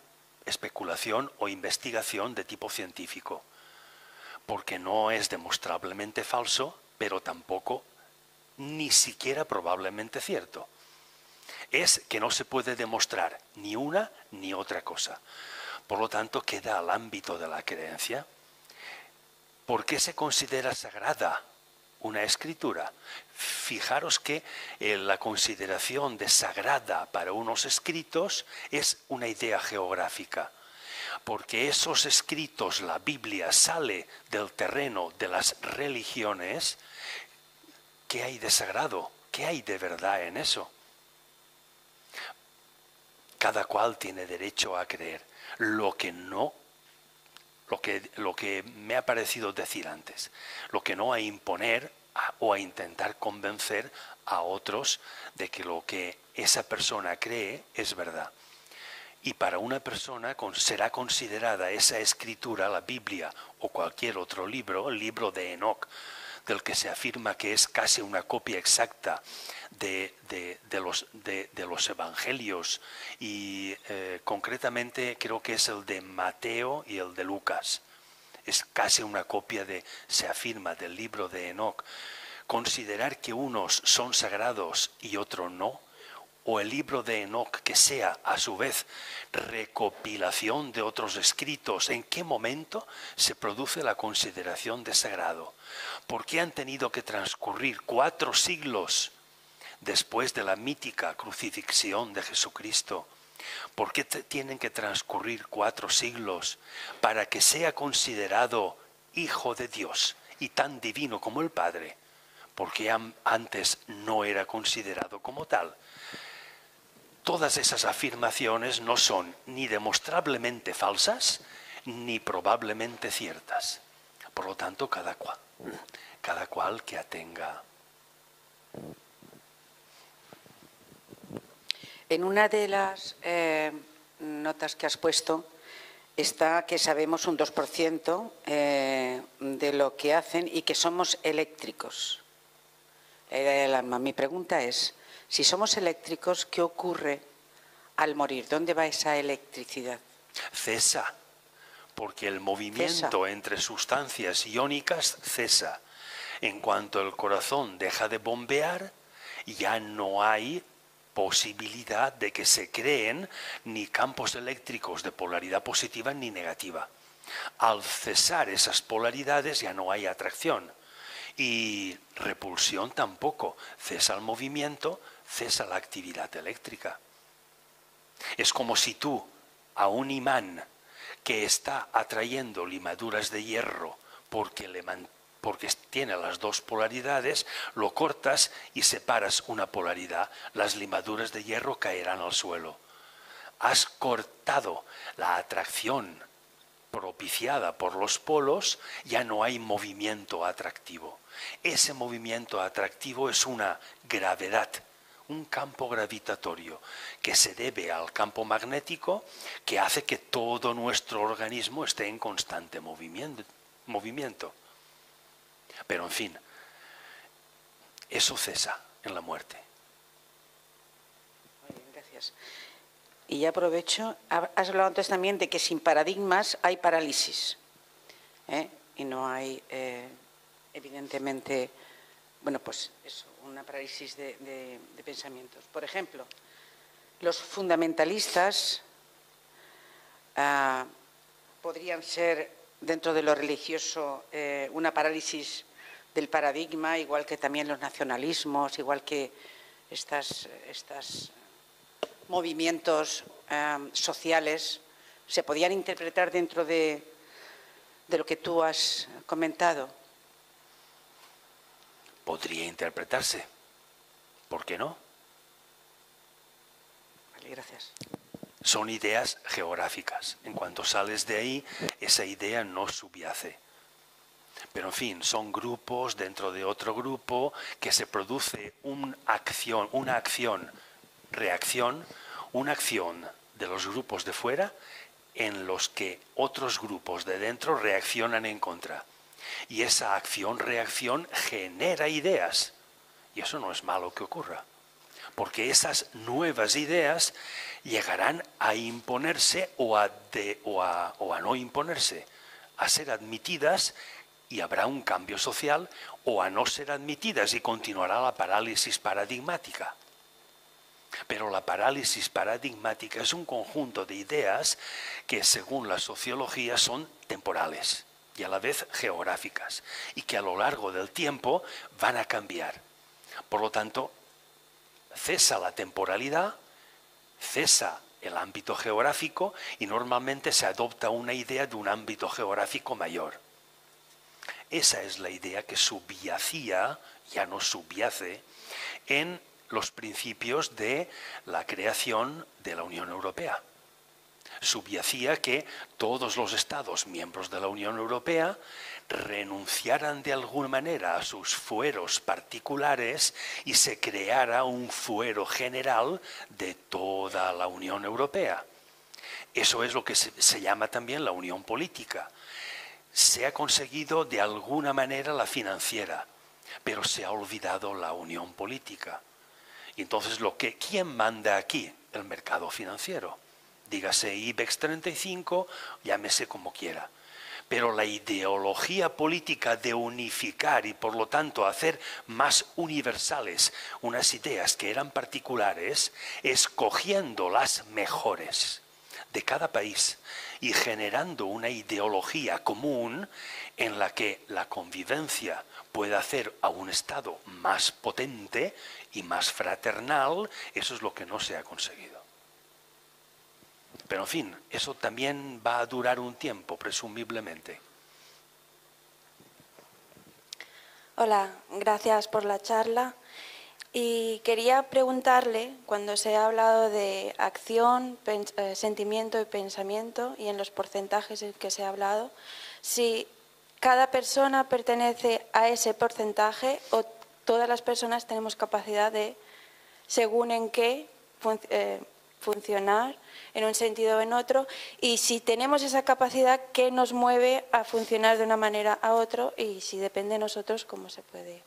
especulación o investigación de tipo científico, porque no es demostrablemente falso, pero tampoco ni siquiera probablemente cierto. Es que no se puede demostrar ni una ni otra cosa. Por lo tanto, queda al ámbito de la creencia. ¿Por qué se considera sagrada una escritura? Fijaros que la consideración de sagrada para unos escritos es una idea geográfica, porque esos escritos, la Biblia, sale del terreno de las religiones. ¿Qué hay de sagrado? ¿Qué hay de verdad en eso? Cada cual tiene derecho a creer. Lo que me ha parecido decir antes, lo que no a imponer o a intentar convencer a otros de que lo que esa persona cree es verdad. Y para una persona será considerada esa escritura, la Biblia o cualquier otro libro, el libro de Enoc, del que se afirma que es casi una copia exacta de los evangelios, y concretamente creo que es el de Mateo y el de Lucas. Es casi una copia se afirma, del libro de Enoc. Considerar que unos son sagrados y otros no, o el libro de Enoc que sea a su vez recopilación de otros escritos, ¿en qué momento se produce la consideración de sagrado? ¿Por qué han tenido que transcurrir 4 siglos después de la mítica crucifixión de Jesucristo? ¿Por qué tienen que transcurrir 4 siglos para que sea considerado hijo de Dios y tan divino como el Padre? Porque antes no era considerado como tal. Todas esas afirmaciones no son ni demostrablemente falsas ni probablemente ciertas. Por lo tanto, cada cual que atenga. En una de las notas que has puesto está que sabemos un 2% de lo que hacen y que somos eléctricos. Mi pregunta es, si somos eléctricos, ¿qué ocurre al morir? ¿Dónde va esa electricidad? Cesa, porque el movimiento entre sustancias iónicas cesa. En cuanto el corazón deja de bombear, ya no hay posibilidad de que se creen ni campos eléctricos de polaridad positiva ni negativa. Al cesar esas polaridades ya no hay atracción y repulsión tampoco. Cesa el movimiento, cesa la actividad eléctrica. Es como si tú a un imán que está atrayendo limaduras de hierro porque tiene las 2 polaridades, lo cortas y separas una polaridad, las limaduras de hierro caerán al suelo. Has cortado la atracción propiciada por los polos, ya no hay movimiento atractivo. Ese movimiento atractivo es una gravedad, un campo gravitatorio que se debe al campo magnético, que hace que todo nuestro organismo esté en constante movimiento. Pero en fin, Eso cesa en la muerte. Muy bien, gracias. Y ya aprovecho, has hablado antes también de que sin paradigmas hay parálisis, ¿eh? Y no hay, evidentemente, bueno, pues eso, una parálisis de pensamientos. Por ejemplo, los fundamentalistas podrían ser, dentro de lo religioso, una parálisis del paradigma, igual que también los nacionalismos, igual que estas movimientos sociales, se podían interpretar dentro de lo que tú has comentado. Podría interpretarse. ¿Por qué no? Vale, gracias. Son ideas geográficas. En cuanto sales de ahí, esa idea no subyace. Pero en fin, son grupos dentro de otro grupo que se produce una acción de los grupos de fuera en los que otros grupos de dentro reaccionan en contra. Y esa acción-reacción genera ideas. Y eso no es malo que ocurra. Porque esas nuevas ideas llegarán a imponerse o a no imponerse, a ser admitidas y habrá un cambio social, o a no ser admitidas y continuará la parálisis paradigmática. Pero la parálisis paradigmática es un conjunto de ideas que, según la sociología, son temporales y a la vez geográficas, y que a lo largo del tiempo van a cambiar. Por lo tanto, cesa la temporalidad, cesa el ámbito geográfico y normalmente se adopta una idea de un ámbito geográfico mayor. Esa es la idea que subyacía, ya no subyace, en los principios de la creación de la Unión Europea. Subyacía que todos los Estados miembros de la Unión Europea renunciaran de alguna manera a sus fueros particulares y se creara un fuero general de toda la Unión Europea. Eso es lo que se llama también la unión política. Se ha conseguido de alguna manera la financiera, pero se ha olvidado la unión política. Y entonces, ¿quién manda aquí? El mercado financiero. Dígase IBEX 35, llámese como quiera. Pero la ideología política de unificar y por lo tanto hacer más universales unas ideas que eran particulares, escogiendo las mejores de cada país y generando una ideología común en la que la convivencia pueda hacer a un Estado más potente y más fraternal, eso es lo que no se ha conseguido. Pero en fin, eso también va a durar un tiempo, presumiblemente. Hola, gracias por la charla. Y quería preguntarle, cuando se ha hablado de acción, sentimiento y pensamiento, y en los porcentajes en que se ha hablado, si cada persona pertenece a ese porcentaje o todas las personas tenemos capacidad de, según en qué, funcionar en un sentido o en otro, y si tenemos esa capacidad, ¿qué nos mueve a funcionar de una manera a otra? Y si depende de nosotros, ¿cómo se puede?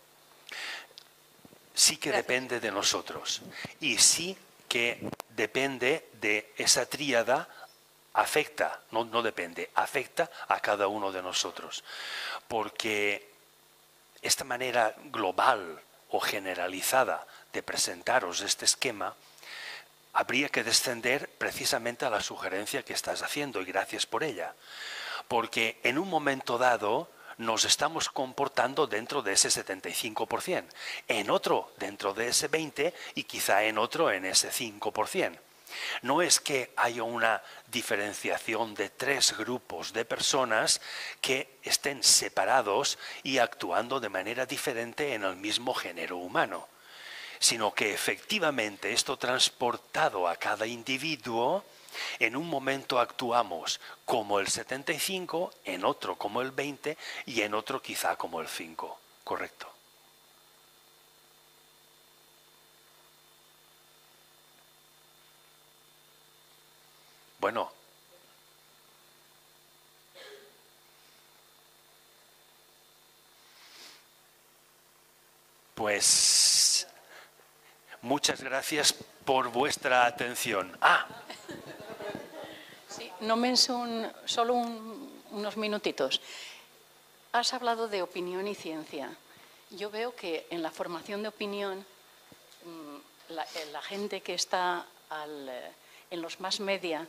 Sí que depende de nosotros y sí que depende de esa tríada, afecta, no depende, afecta a cada uno de nosotros. Porque esta manera global o generalizada de presentaros este esquema habría que descender precisamente a la sugerencia que estás haciendo y gracias por ella. Porque en un momento dado nos estamos comportando dentro de ese 75%, en otro dentro de ese 20% y quizá en otro en ese 5%. No es que haya una diferenciación de 3 grupos de personas que estén separados y actuando de manera diferente en el mismo género humano, sino que efectivamente esto transportado a cada individuo, en un momento actuamos como el 75, en otro como el 20 y en otro quizá como el 5. Correcto. Bueno. Pues muchas gracias por vuestra atención. Sí, solo unos minutitos. Has hablado de opinión y ciencia. Yo veo que en la formación de opinión, la gente que está en los mass media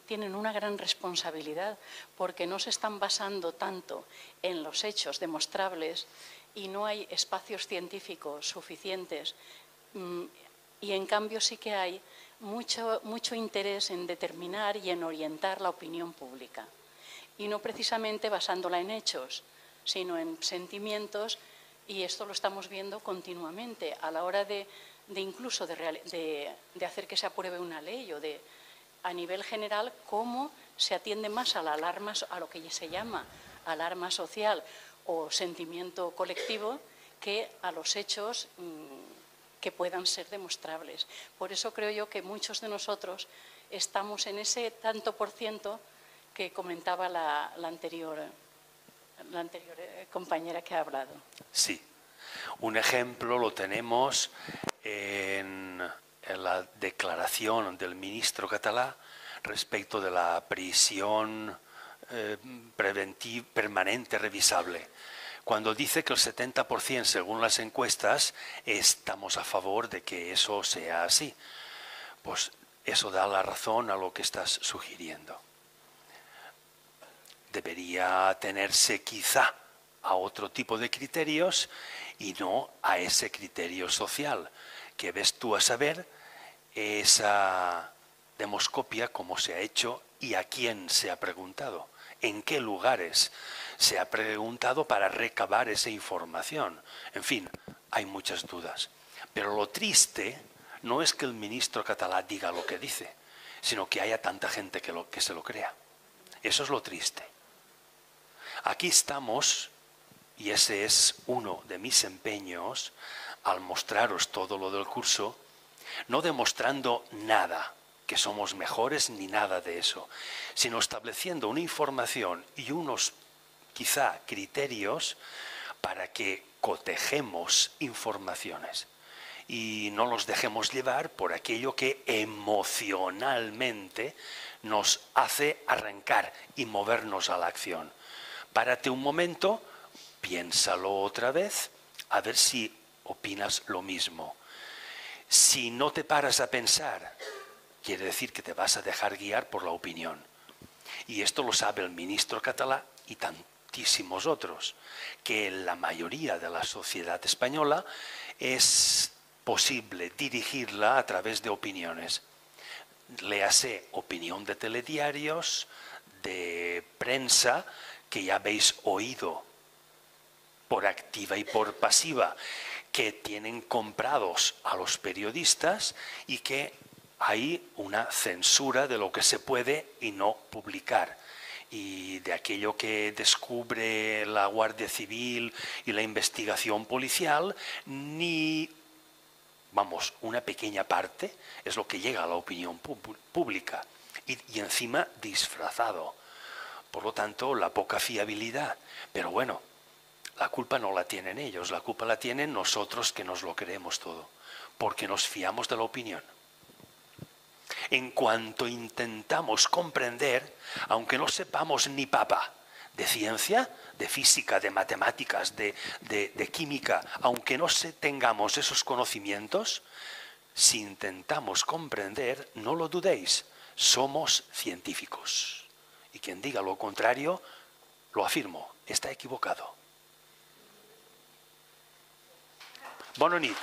tienen una gran responsabilidad, porque no se están basando tanto en los hechos demostrables y no hay espacios científicos suficientes, y en cambio sí que hay mucho interés en determinar y en orientar la opinión pública, y no precisamente basándola en hechos, sino en sentimientos, y esto lo estamos viendo continuamente a la hora de incluso de hacer que se apruebe una ley, o a nivel general, cómo se atiende más a lo que se llama alarma social o sentimiento colectivo, que a los hechos que puedan ser demostrables. Por eso creo yo que muchos de nosotros estamos en ese tanto por ciento que comentaba la anterior compañera que ha hablado. Sí, un ejemplo lo tenemos en la declaración del ministro catalá respecto de la prisión preventiva permanente revisable, cuando dice que el 70%, según las encuestas, estamos a favor de que eso sea así. Pues eso da la razón a lo que estás sugiriendo. Debería tenerse quizá a otro tipo de criterios y no a ese criterio social, que ves tú a saber esa demoscopia, cómo se ha hecho y a quién se ha preguntado, en qué lugares se ha preguntado para recabar esa información. En fin, hay muchas dudas. Pero lo triste no es que el ministro catalá diga lo que dice, sino que haya tanta gente que se lo crea. Eso es lo triste. Aquí estamos, y ese es uno de mis empeños al mostraros todo lo del curso, no demostrando nada, que somos mejores ni nada de eso, sino estableciendo una información y unos quizá criterios para que cotejemos informaciones y no los dejemos llevar por aquello que emocionalmente nos hace arrancar y movernos a la acción. Párate un momento, piénsalo otra vez, a ver si opinas lo mismo. Si no te paras a pensar, quiere decir que te vas a dejar guiar por la opinión. Y esto lo sabe el ministro catalá y tantísimos otros, que en la mayoría de la sociedad española es posible dirigirla a través de opiniones. Léase opinión de telediarios, de prensa, que ya habéis oído por activa y por pasiva, que tienen comprados a los periodistas y que hay una censura de lo que se puede y no publicar. Y de aquello que descubre la Guardia Civil y la investigación policial, una pequeña parte es lo que llega a la opinión pública y encima disfrazado. Por lo tanto, la poca fiabilidad. Pero bueno, la culpa no la tienen ellos, la culpa la tienen nosotros, que nos lo creemos todo, porque nos fiamos de la opinión. En cuanto intentamos comprender, aunque no sepamos ni papa de ciencia, de física, de matemáticas, de química, aunque no tengamos esos conocimientos, si intentamos comprender, no lo dudéis, somos científicos. Y quien diga lo contrario, lo afirmo, está equivocado. Bona nit.